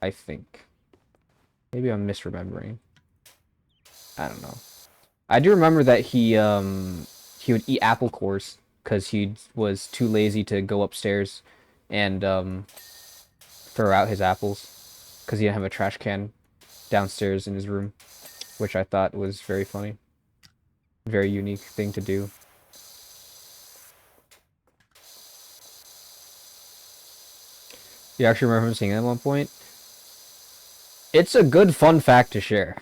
I think. Maybe I'm misremembering. I don't know. I do remember that he would eat apple cores because he was too lazy to go upstairs and throw out his apples because he didn't have a trash can downstairs in his room, which I thought was very funny. Very unique thing to do. You actually remember him saying that at one point? It's a good fun fact to share.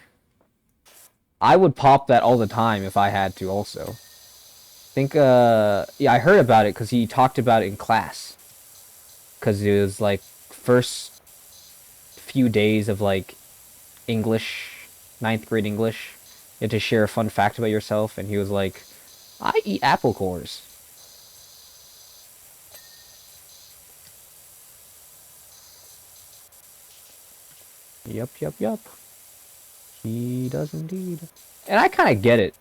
I would pop that all the time if I had to also. Think, yeah, I heard about it because he talked about it in class. Because it was like first few days of like English, ninth grade English. You had to share a fun fact about yourself, and he was like, I eat apple cores. Yup, yup, yup. He does indeed. And I kind of get it.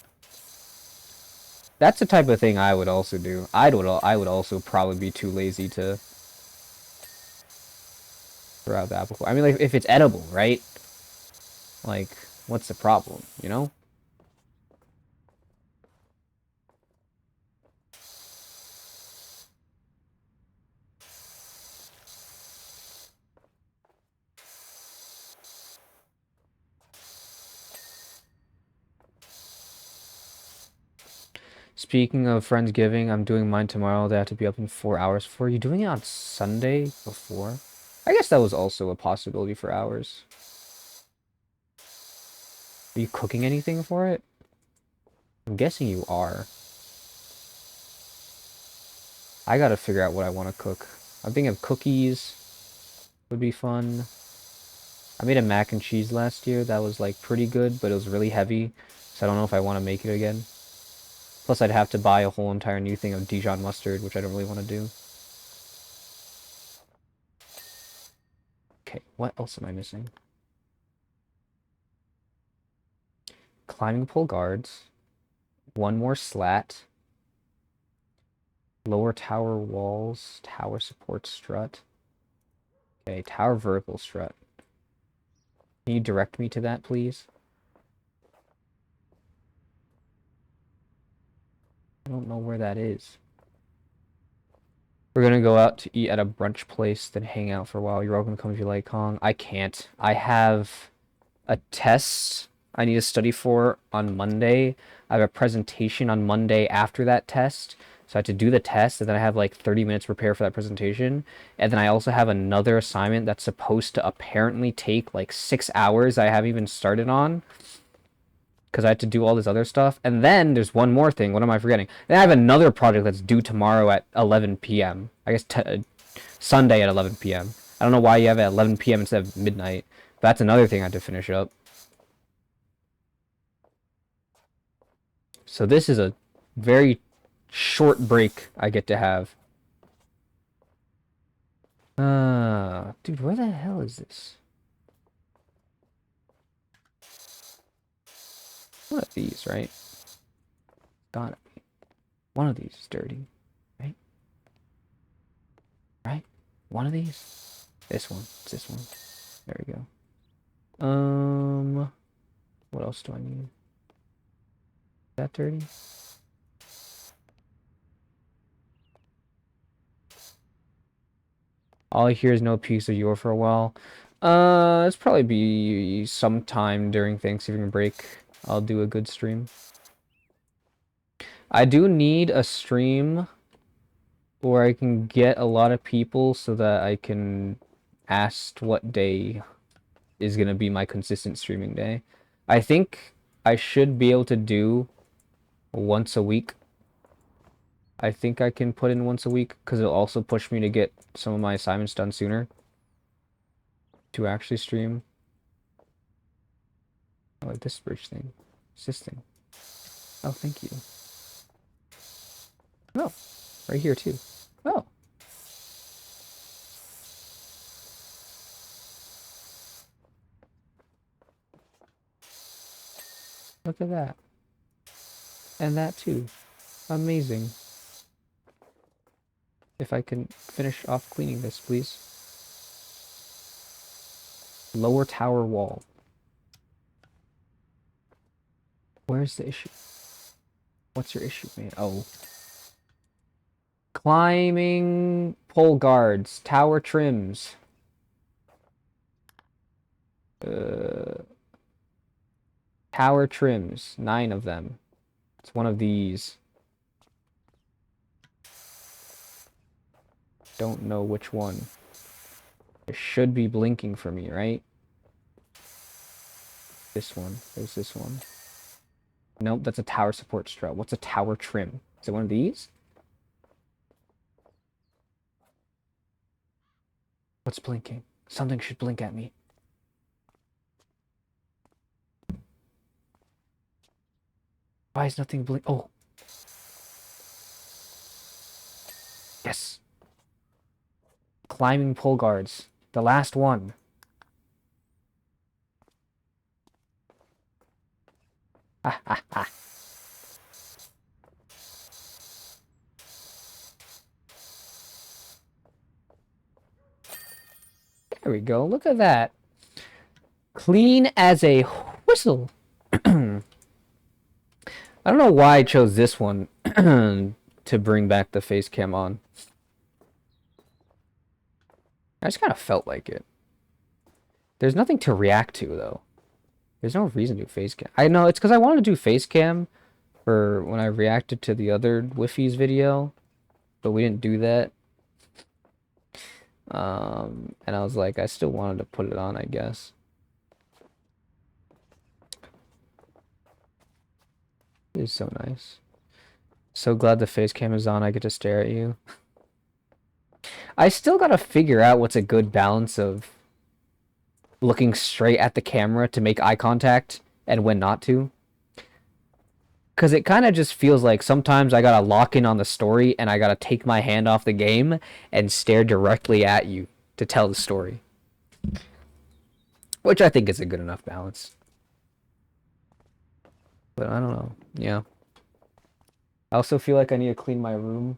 That's the type of thing I would also do. I would also probably be too lazy to throw out the apple core. I mean, like, if it's edible, right? Like, what's the problem, you know? Speaking of Friendsgiving, I'm doing mine tomorrow. They have to be up in 4 hours for. Are you doing it on Sunday before? I guess that was also a possibility for hours. Are you cooking anything for it? I'm guessing you are. I gotta figure out what I want to cook. I'm thinking of cookies would be fun. I made a mac and cheese last year that was like pretty good, but it was really heavy, so I don't know if I want to make it again. Plus, I'd have to buy a whole entire new thing of Dijon mustard, which I don't really want to do. Okay, what else am I missing? Climbing pole guards. One more slat. Lower tower walls. Tower support strut. Okay, tower vertical strut. Can you direct me to that, please? I don't know where that is. We're gonna go out to eat at a brunch place, then hang out for a while. You're welcome to come if you like, Kong. I can't. I have a test I need to study for on Monday. I have a presentation on Monday after that test. So I have to do the test, and then I have like 30 minutes to prepare for that presentation. And then I also have another assignment that's supposed to apparently take like 6 hours I haven't even started on. Because I had to do all this other stuff. And then there's one more thing. What am I forgetting? Then I have another project that's due tomorrow at 11 p.m. I guess Sunday at 11 p.m. I don't know why you have it at 11 p.m. instead of midnight. But that's another thing I have to finish up. So this is a very short break I get to have. Dude, where the hell is this? One of these, right? Gotta be. One of these is dirty, right? Right? One of these? This one. It's this one. There we go. What else do I need? Is that dirty? All I hear is no piece of your for a while. It's probably be sometime during Thanksgiving break. I'll do a good stream. I do need a stream where I can get a lot of people so that I can ask what day is going to be my consistent streaming day. I think I should be able to do once a week. I think I can put in once a week because it'll also push me to get some of my assignments done sooner to actually stream. I like this bridge thing. It's this thing. Oh, thank you. Oh, right here too. Oh. Look at that. And that too. Amazing. If I can finish off cleaning this, please. Lower tower wall. Where's the issue? What's your issue, man? Oh. Climbing pole guards. Tower trims. Tower trims. 9 of them. It's one of these. Don't know which one. It should be blinking for me, right? This one. There's this one. Nope, that's a tower support strut. What's a tower trim? Is it one of these? What's blinking? Something should blink at me. Why is nothing blink? Oh. Yes. Climbing pole guards. The last one. There we go. Look at that. Clean as a whistle. I don't know why I chose this one to bring back the face cam on. I just kind of felt like it. There's nothing to react to, though. There's no reason to do face cam. I know, it's because I wanted to do face cam for when I reacted to the other Wi-Fi's video, but we didn't do that. And I was like, I still wanted to put it on, I guess. It is so nice. So glad the face cam is on. I get to stare at you. I still gotta figure out what's a good balance of looking straight at the camera to make eye contact and when not to. Because it kind of just feels like sometimes I gotta lock in on the story and I gotta take my hand off the game and stare directly at you to tell the story. Which I think is a good enough balance. But I don't know. Yeah. I also feel like I need to clean my room.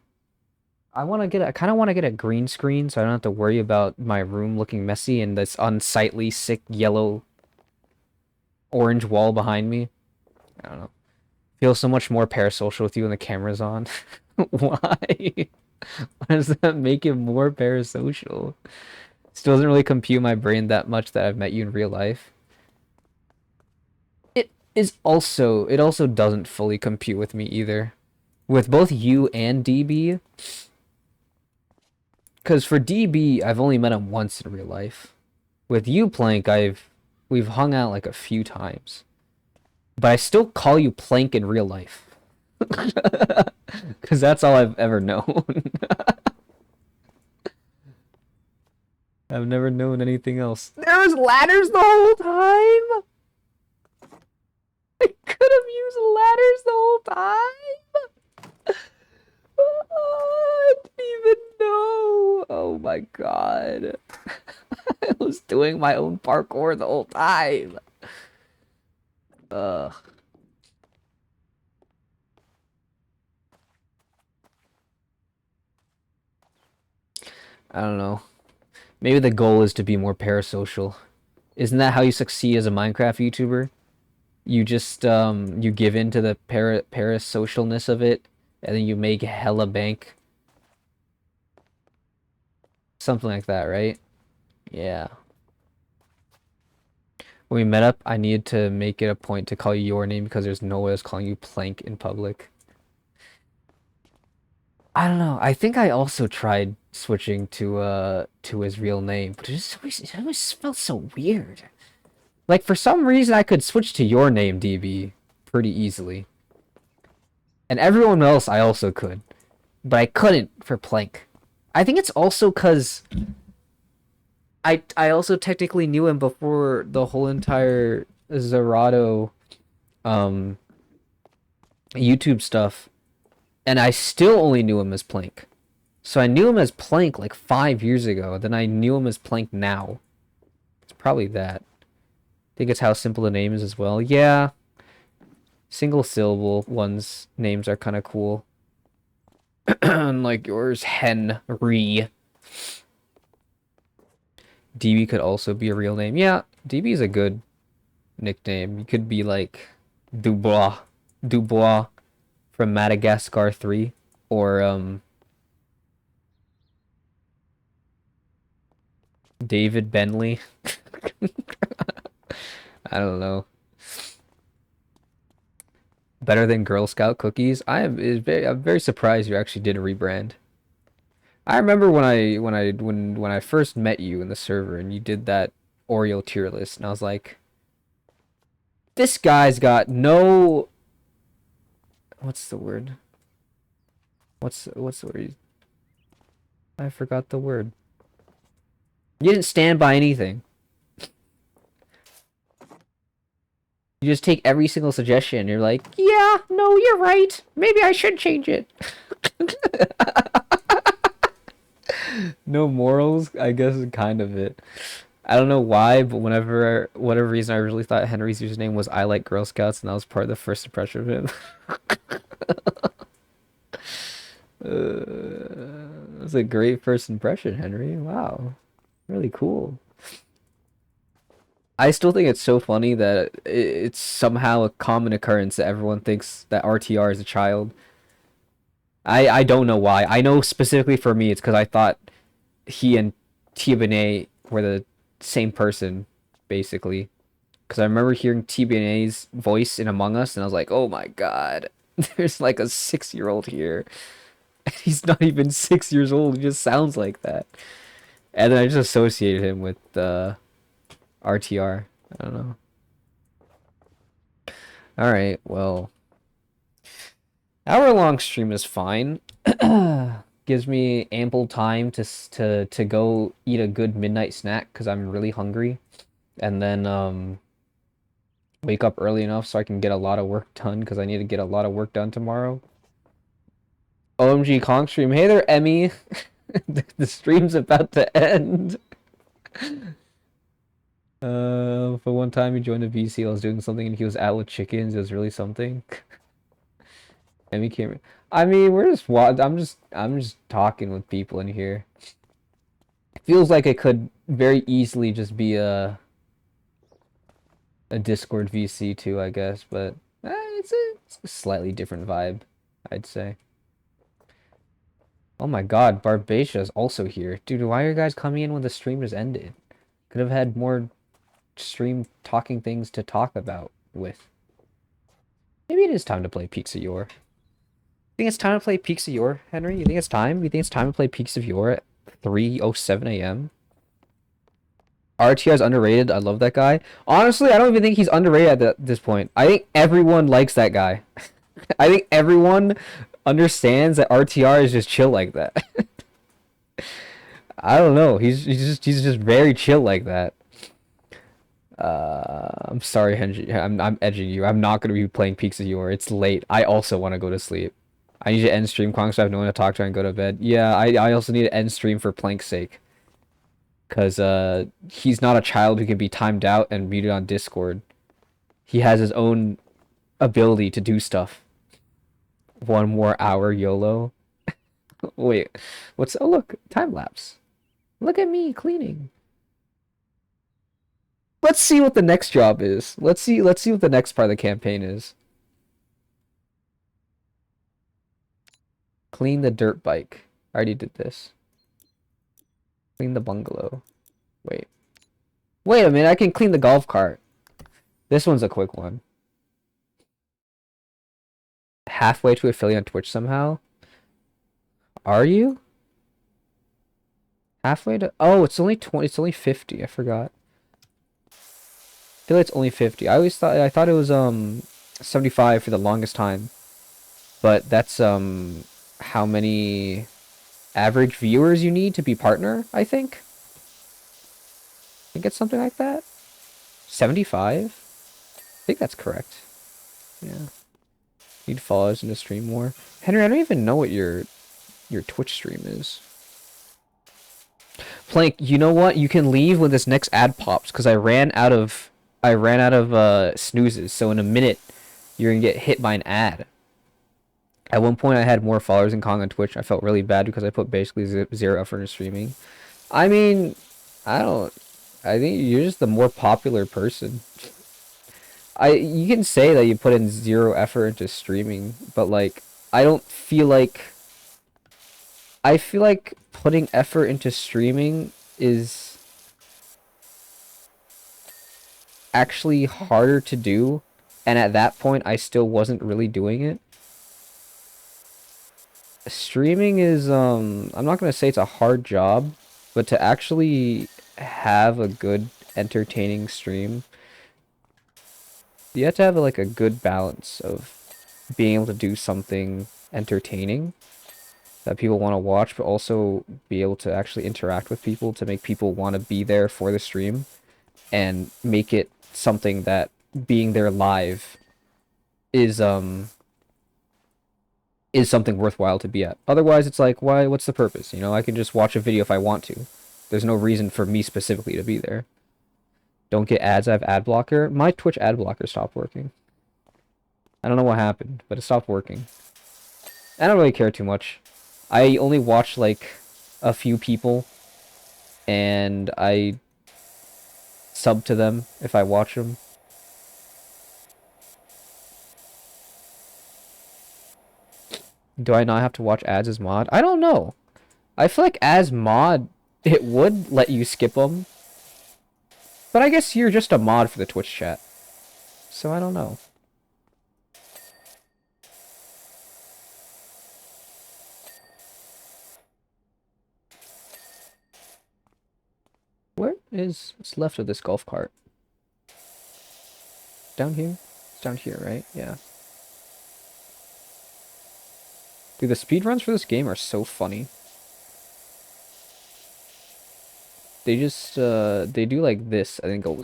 I kind of want to get a green screen so I don't have to worry about my room looking messy and this unsightly, sick, yellow, orange wall behind me. I don't know. Feel so much more parasocial with you when the camera's on. Why? Why does that make it more parasocial? Still doesn't really compute in my brain that much that I've met you in real life. It also doesn't fully compute with me either. With both you and DB. Because for DB, I've only met him once in real life. With you, Plank, we've hung out like a few times. But I still call you Plank in real life. Because that's all I've ever known. I've never known anything else. There was ladders the whole time? I could have used ladders the whole time? Oh, I didn't even know. Oh my god. I was doing my own parkour the whole time. Ugh. I don't know. Maybe the goal is to be more parasocial. Isn't that how you succeed as a Minecraft YouTuber? You just you give in to the parasocialness of it, and then you make hella bank. Something like that, right? Yeah. When we met up, I needed to make it a point to call you your name because there's no one else calling you Plank in public. I don't know. I think I also tried switching to his real name, but it always felt so weird. Like for some reason I could switch to your name, DB, pretty easily. And everyone else I also could. But I couldn't for Plank. I think it's also cuz I also technically knew him before the whole entire Zerato YouTube stuff. And I still only knew him as Plank. So I knew him as Plank like 5 years ago. Then I knew him as Plank now. It's probably that. I think it's how simple the name is as well. Yeah. Single syllable ones' names are kind of cool. Like yours, Henry. DB could also be a real name. Yeah, DB is a good nickname. You could be like Dubois. Dubois from Madagascar 3. Or, David Bentley. I don't know. Better than Girl Scout cookies. I'm very surprised you actually did a rebrand. I remember when I first met you in the server and you did that Oreo tier list, and I was like, this guy's got no. What's the word? What's the word? I forgot the word. You didn't stand by anything. You just take every single suggestion. You're like, yeah, no, you're right. Maybe I should change it. No morals, I guess is kind of it. I don't know why, but whatever reason, I really thought Henry's username was I like Girl Scouts, and that was part of the first impression of him. That's a great first impression, Henry. Wow, really cool. I still think it's so funny that it's somehow a common occurrence that everyone thinks that RTR is a child. I don't know why. I know specifically for me, it's because I thought he and TBNA were the same person, basically. Because I remember hearing TBNA's voice in Among Us, and I was like, oh my god, there's like a 6-year-old here. He's not even 6 years old, he just sounds like that. And then I just associated him with RTR. I don't know. Alright, well, hour-long stream is fine. Gives me ample time to go eat a good midnight snack because I'm really hungry. And then wake up early enough so I can get a lot of work done because I need to get a lot of work done tomorrow. OMG Kong stream. Hey there, Emmy. The stream's about to end. For one time he joined a VC, I was doing something and he was out with chickens. It was really something. Emmy came. I mean, I'm just talking with people in here. It feels like it could very easily just be a Discord VC too, I guess, but it's a slightly different vibe, I'd say. Oh my god, Barbacia is also here. Dude, why are you guys coming in when the stream just ended? Could have had more stream talking things to talk about with. Maybe it is time to play Peaks of Yore. You think it's time to play Peaks of Yore, Henry? You think it's time? You think it's time to play Peaks of Yore at 3:07 a.m.? RTR is underrated. I love that guy. Honestly, I don't even think he's underrated at this point. I think everyone likes that guy. I think everyone understands that RTR is just chill like that. I don't know. He's just very chill like that. I'm sorry, Henry. I'm edging you. I'm not gonna be playing Peaks of Yore. It's late. I also want to go to sleep. I need to end stream, Kwang, so I have no one to talk to and go to bed. Yeah, I also need to end stream for Plank's sake. Because he's not a child who can be timed out and muted on Discord. He has his own ability to do stuff. 1 more hour, YOLO. Wait, what's... Oh, look, time lapse. Look at me cleaning. Let's see what the next job is. Let's see what the next part of the campaign is. Clean the dirt bike. I already did this. Clean the bungalow. Wait. Wait a minute, I can clean the golf cart. This one's a quick one. Halfway to affiliate on Twitch somehow? Are you? Halfway to... Oh, it's only 20. It's only 50. I forgot. I feel like it's only 50. I thought it was 75 for the longest time. But that's how many average viewers you need to be partner, I think. I think it's something like that. 75? I think that's correct. Yeah. Need followers in the stream more. Henry, I don't even know what your Twitch stream is. Plank, you know what? You can leave when this next ad pops because I ran out of snoozes. So in a minute, you're gonna get hit by an ad. At one point, I had more followers than Kong on Twitch. I felt really bad because I put basically zero effort into streaming. I mean, I think you're just the more popular person. You can say that you put in zero effort into streaming, but like, I feel like putting effort into streaming is actually harder to do, and at that point, I still wasn't really doing it. Streaming is, I'm not gonna say it's a hard job, but to actually have a good, entertaining stream, you have to have like a good balance of being able to do something entertaining that people want to watch, but also be able to actually interact with people to make people want to be there for the stream and make it something that being there live is something worthwhile to be at. Otherwise, it's like, what's the purpose? You know, I can just watch a video if I want to. There's no reason for me specifically to be there. Don't get ads. I have ad blocker. My Twitch ad blocker stopped working. I don't know what happened, but it stopped working. I don't really care too much. I only watch like a few people, and I sub to them if I watch them. Do I not have to watch ads as mod? I don't know. I feel like as mod, it would let you skip them. But I guess you're just a mod for the Twitch chat. So I don't know. Where is what's left of this golf cart? Down here? It's down here, right? Yeah. Dude, the speedruns for this game are so funny. They just, they do like this, I think, go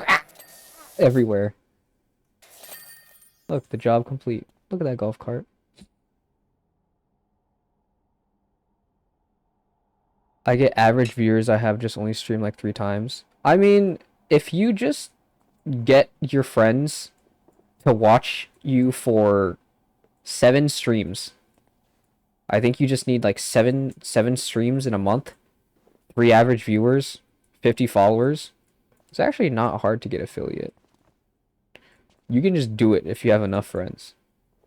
everywhere. Look, the job complete. Look at that golf cart. I get average viewers. I have just only streamed like 3 times. I mean, if you just get your friends to watch you for 7 streams, I think you just need like seven streams in a month, 3 average viewers, 50 followers. It's actually not hard to get affiliate. You can just do it if you have enough friends.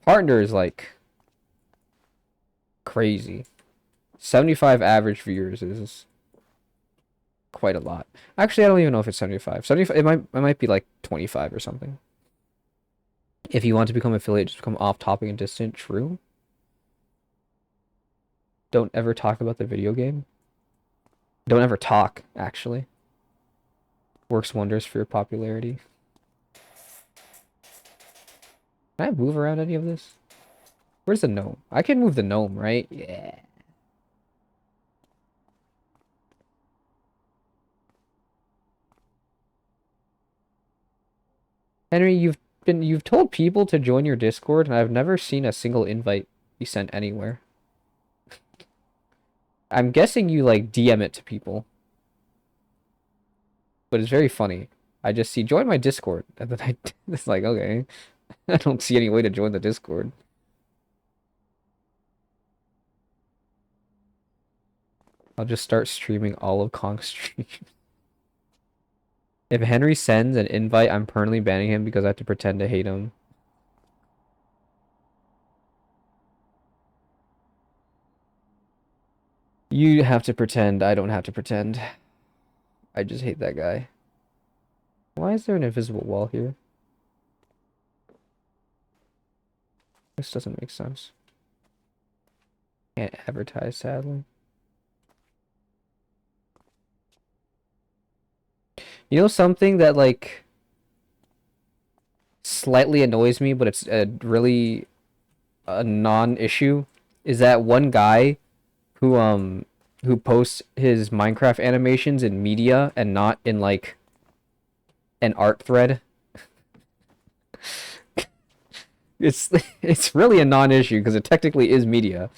Partner is like crazy. 75 average viewers is quite a lot. Actually, I don't even know if it's 75. 75, it might be like 25 or something. If you want to become affiliate, just become off topic and distant. True. Don't ever talk about the video game. Don't ever talk, actually. Works wonders for your popularity. Can I move around any of this? Where's the gnome? I can move the gnome, right? Yeah. Henry, you've told people to join your Discord, and I've never seen a single invite be sent anywhere. I'm guessing you like DM it to people. But it's very funny. I just see join my Discord, and then it's like, okay. I don't see any way to join the Discord. I'll just start streaming all of Kong's streams. If Henry sends an invite, I'm permanently banning him because I have to pretend to hate him. You have to pretend. I don't have to pretend. I just hate that guy. Why is there an invisible wall here? This doesn't make sense. Can't advertise, sadly. You know something that, like, slightly annoys me, but it's really a non-issue, is that one guy who posts his Minecraft animations in media and not in, like, an art thread. It's really a non-issue because it technically is media,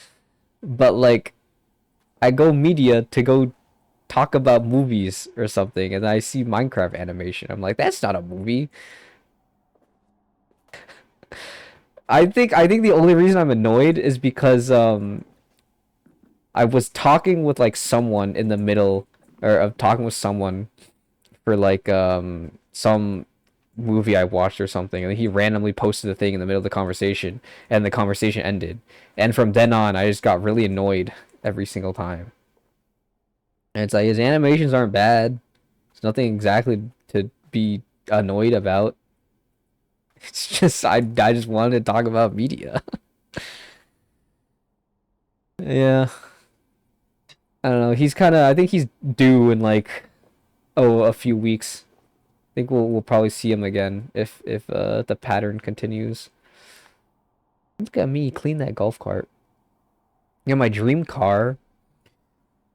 but like I go media to go talk about movies or something, and I see Minecraft animation. I'm like, that's not a movie. I think the only reason I'm annoyed is because I was talking with like someone in the middle, or of talking with someone for like some movie I watched or something, and he randomly posted a thing in the middle of the conversation, and the conversation ended. And from then on, I just got really annoyed every single time. And it's like his animations aren't bad. It's nothing exactly to be annoyed about. It's just I just wanted to talk about media. Yeah. I don't know. He's kind of I think he's due in like a few weeks. I think we'll probably see him again if the pattern continues. Look at me clean that golf cart. Yeah, my dream car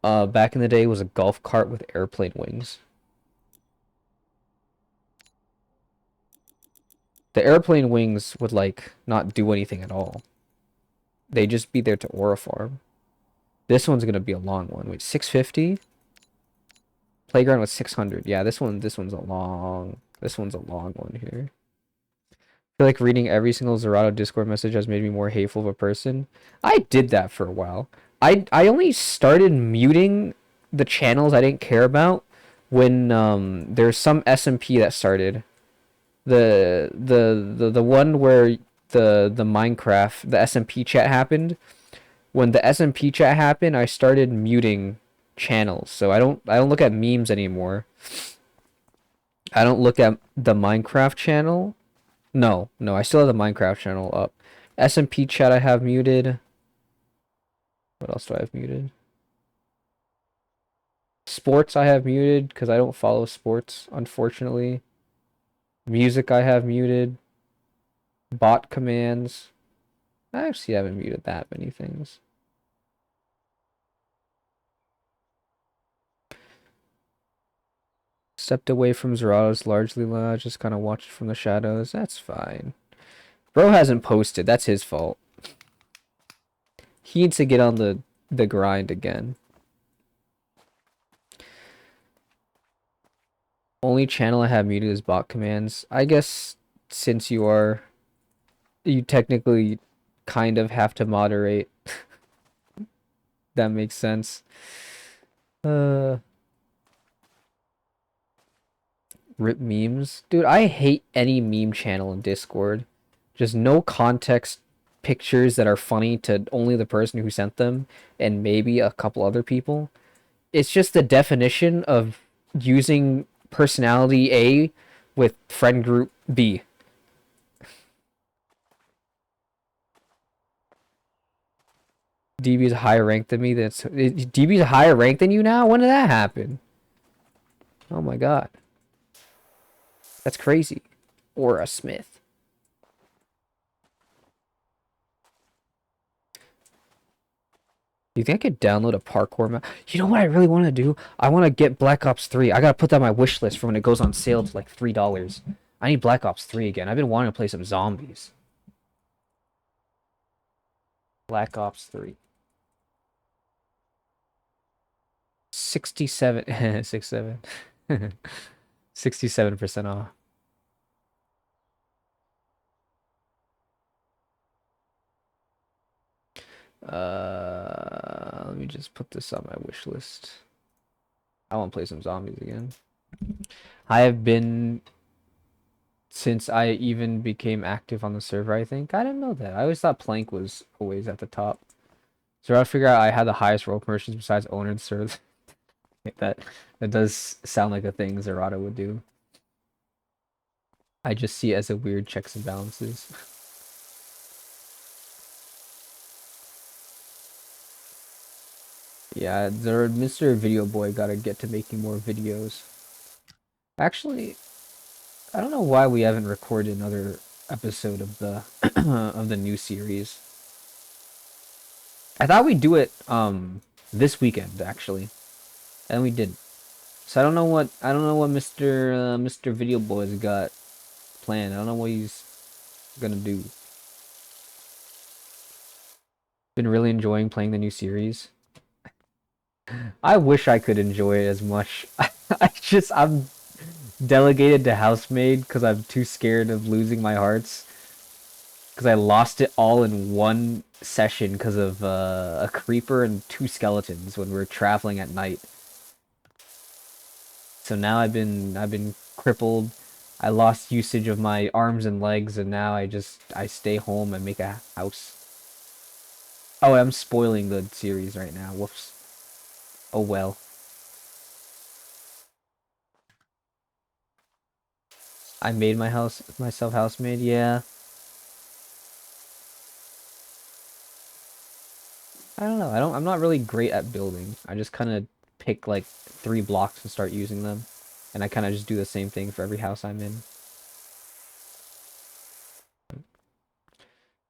back in the day was a golf cart with airplane wings. The airplane wings would like not do anything at all. They'd just be there to aura farm. This one's gonna be a long one. Wait, 650? Playground was 600. Yeah, this one's a long one here. I feel like reading every single Zerato Discord message has made me more hateful of a person. I did that for a while. I only started muting the channels I didn't care about when there's some SMP that started. The one where the Minecraft, the SMP chat happened. When the SMP chat happened, I started muting channels. So I don't look at memes anymore. I don't look at the Minecraft channel. No, no, I still have the Minecraft channel up. SMP chat I have muted. What else do I have muted? Sports I have muted because I don't follow sports, unfortunately. Music I have muted. Bot commands. I actually haven't muted that many things. Stepped away from Zerato's largely loud, just kind of watched from the shadows. That's fine. Bro hasn't posted. That's his fault. He needs to get on the grind again. Only channel I have muted is bot commands. I guess since you technically kind of have to moderate. That makes sense. Rip memes. Dude, I hate any meme channel in Discord. Just no context pictures that are funny to only the person who sent them and maybe a couple other people. It's just the definition of using personality A with friend group B. DB's higher ranked than me. DB's higher ranked than you now? When did that happen? Oh my god. That's crazy. Or a Smith. You think I could download a parkour map? You know what I really want to do? I want to get Black Ops 3. I gotta put that on my wish list for when it goes on sale to like $3. I need Black Ops 3 again. I've been wanting to play some zombies. Black Ops 3. 67 67 67% off. Let me just put this on my wish list. I want to play some zombies again. I have been since I even became active on the server, I think. I didn't know that. I always thought Plank was always at the top. So I figure out I had the highest role promotions besides owner and server. that does sound like a thing Zerato would do. I just see it as a weird checks and balances. Yeah, Mr. Video Boy gotta get to making more videos. Actually, I don't know why we haven't recorded another episode of the of the new series. I thought we'd do it this weekend actually, and we didn't. So I don't know what Mr. Video Boy's got planned. I don't know what he's gonna do. Been really enjoying playing the new series. I wish I could enjoy it as much. I'm delegated to housemaid because I'm too scared of losing my hearts. Because I lost it all in one session because of a creeper and 2 skeletons when we were traveling at night. So now I've been crippled. I lost usage of my arms and legs, and now I stay home and make a house. Oh, I'm spoiling the series right now. Whoops. Oh well. I made myself housemaid. Yeah. I don't know. I'm not really great at building. I just kind of pick like 3 blocks and start using them. And I kind of just do the same thing for every house I'm in.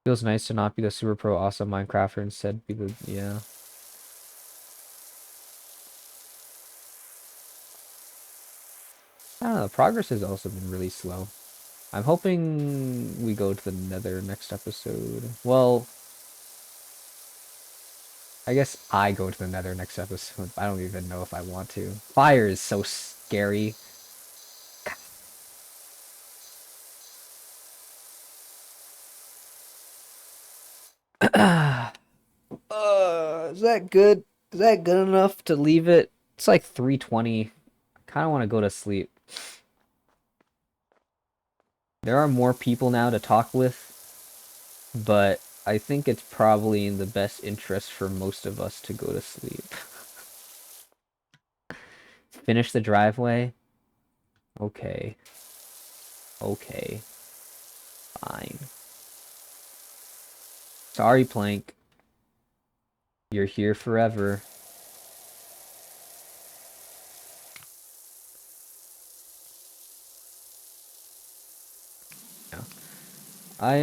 Feels nice to not be the super pro awesome Minecrafter, instead be the, yeah. I don't know, progress has also been really slow. I'm hoping we go to the Nether next episode. Well, I guess I go to the Nether next episode. I don't even know if I want to. Fire is so scary. Is that good? Is that good enough to leave it? It's like 3:20. I kind of want to go to sleep. There are more people now to talk with, but I think it's probably in the best interest for most of us to go to sleep. Finish the driveway. Okay. Okay. Fine. Sorry, Plank. You're here forever. Yeah. I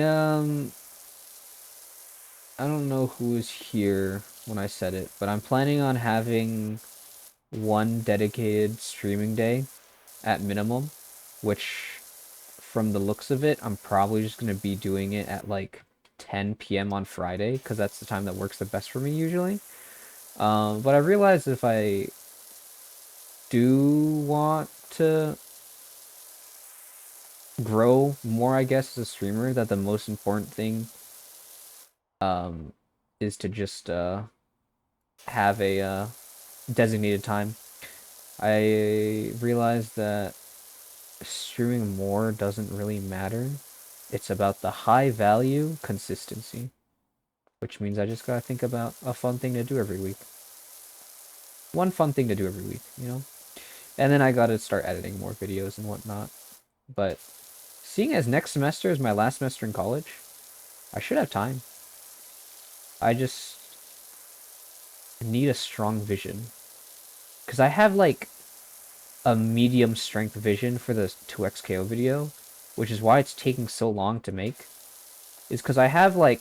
I don't know who is here when I said it, but I'm planning on having one dedicated streaming day at minimum, which from the looks of it, I'm probably just going to be doing it at like 10 p.m. on Friday because that's the time that works the best for me usually. But I realized if I do want to grow more, I guess, as a streamer, that the most important thing um, is to just have a designated time. I realized that streaming more doesn't really matter. It's about the high value consistency, which means I just gotta think about a fun thing to do every week. One fun thing to do every week, you know? And then I gotta start editing more videos and whatnot. But seeing as next semester is my last semester in college, I should have time. I just need a strong vision. Because I have like a medium strength vision for the 2xKO video, which is why it's taking so long to make. Is because I have like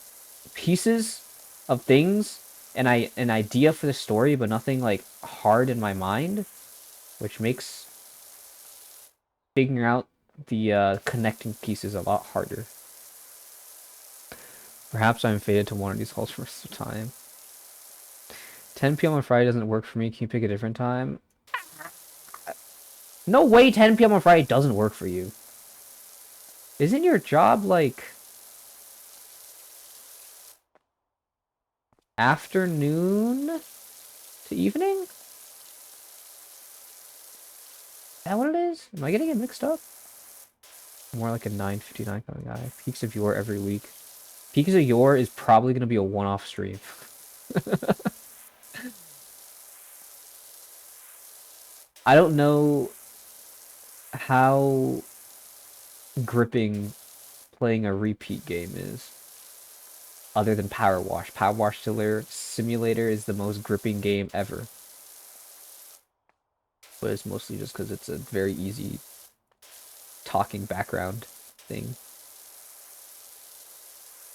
pieces of things and an idea for the story, but nothing like hard in my mind, which makes figuring out the connecting pieces a lot harder. Perhaps I'm fated to one of these halls for some time. 10 p.m. on Friday doesn't work for me. Can you pick a different time? No way 10 p.m. on Friday doesn't work for you. Isn't your job like afternoon to evening? Is that what it is? Am I getting it mixed up? More like a 9:59 kind of guy. Peaks of Yore every week. Peaks of Yore is probably going to be a one-off stream. I don't know how gripping playing a repeat game is, other than Powerwash. Powerwash Simulator is the most gripping game ever. But it's mostly just because it's a very easy talking background thing.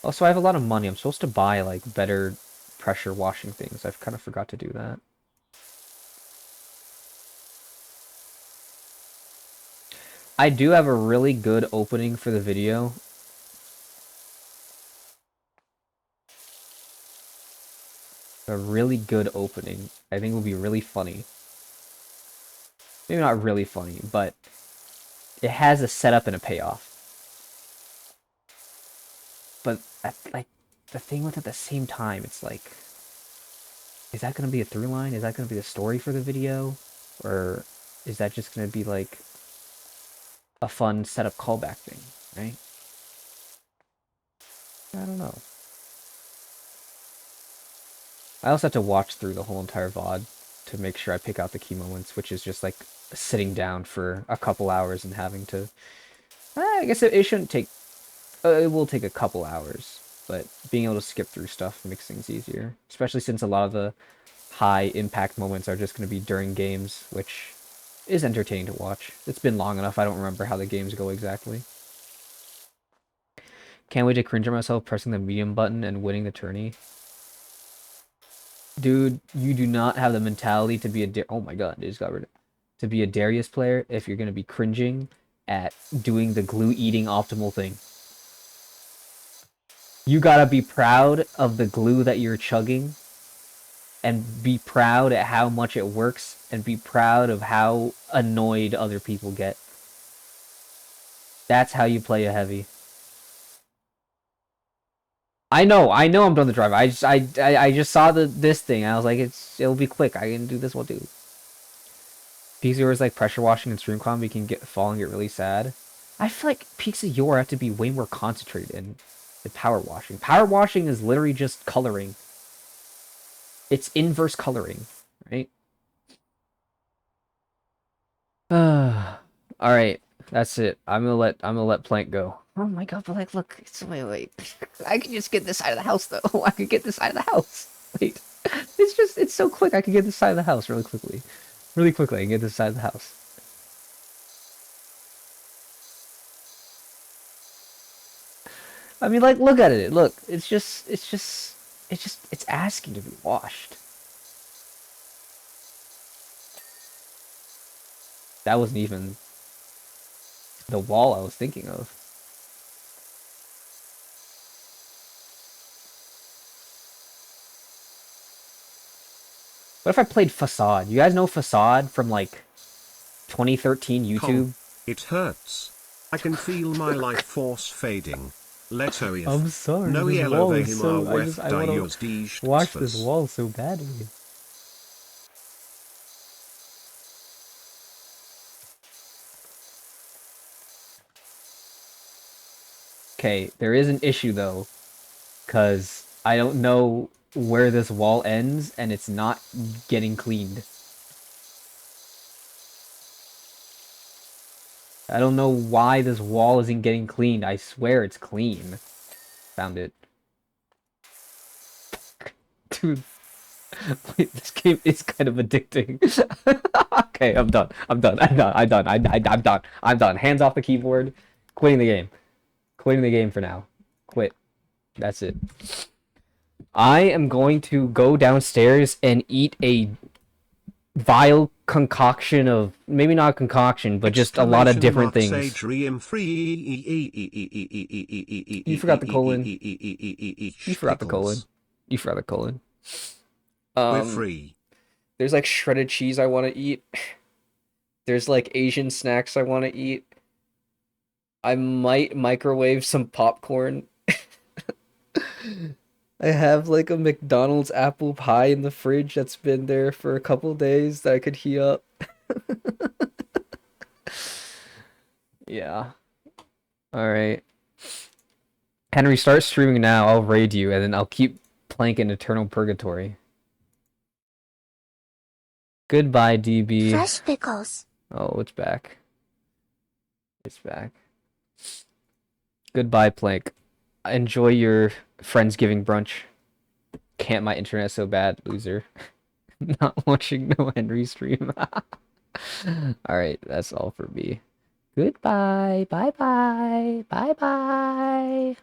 Also, I have a lot of money. I'm supposed to buy, like, better pressure washing things. I've kind of forgot to do that. I do have a really good opening for the video. A really good opening. I think will be really funny. Maybe not really funny, but it has a setup and a payoff. But like the thing with it at the same time, it's like, is that gonna be a through line? Is that gonna be the story for the video, or is that just gonna be like a fun setup callback thing, right? I don't know. I also have to watch through the whole entire VOD to make sure I pick out the key moments, which is just like sitting down for a couple hours and having to. I guess it shouldn't take. It will take a couple hours, but being able to skip through stuff makes things easier, especially since a lot of the high impact moments are just going to be during games, which is entertaining to watch. It's been long enough, I don't remember how the games go exactly. Can't wait to cringe at myself pressing the medium button and winning the tourney. Dude, you do not have the mentality to be a oh my god, they just got rid of to be a Darius player if you're going to be cringing at doing the glue eating optimal thing. You gotta be proud of the glue that you're chugging and be proud at how much it works and be proud of how annoyed other people get. That's how you play a heavy. I know I'm done the drive. I just saw this thing. I was like, it'll be quick. I can do this one too. Pizza Yor is like pressure washing and stream combi can get fall and get really sad. I feel like Pizza Yor have to be way more concentrated in power washing. Power washing is literally just coloring. It's inverse coloring, right? All right, that's it. I'm gonna let Plank go. Oh my god, but like, look, wait. I can just get this side of the house though. I could get this side of the house. Wait, it's so quick. I can get this side of the house really quickly. Really quickly, I can get this side of the house. I mean, like, look at it. Look, it's asking to be washed. That wasn't even the wall I was thinking of. What if I played Facade? You guys know Facade from like 2013 YouTube? It hurts. I can feel my life force fading. I'm sorry, this wall is so... I want to watch this wall so badly. Okay, there is an issue though, because I don't know where this wall ends and it's not getting cleaned. I don't know why this wall isn't getting cleaned. I swear it's clean. Found it. Dude, wait, this game is kind of addicting. Okay, I'm done. I'm done. I'm done. I'm done. I'm done. I'm done. Hands off the keyboard. Quitting the game. Quitting the game for now. Quit. That's it. I am going to go downstairs and eat a vile concoction of, maybe not a concoction, but just a lot of different things. You forgot the colon. You forgot the colon. You forgot the colon. We're free. There's like shredded cheese I want to eat. There's like Asian snacks I want to eat. I might microwave some popcorn. I have like a McDonald's apple pie in the fridge that's been there for a couple days that I could heat up. Yeah. All right. Henry, start streaming now. I'll raid you, and then I'll keep playing in Eternal Purgatory. Goodbye, DB. Fresh pickles. Oh, it's back. It's back. Goodbye, Plank. Enjoy your Friendsgiving brunch. Can't my internet so bad, loser. Not watching no Henry stream. Alright, that's all for me. Goodbye. Bye bye. Bye bye.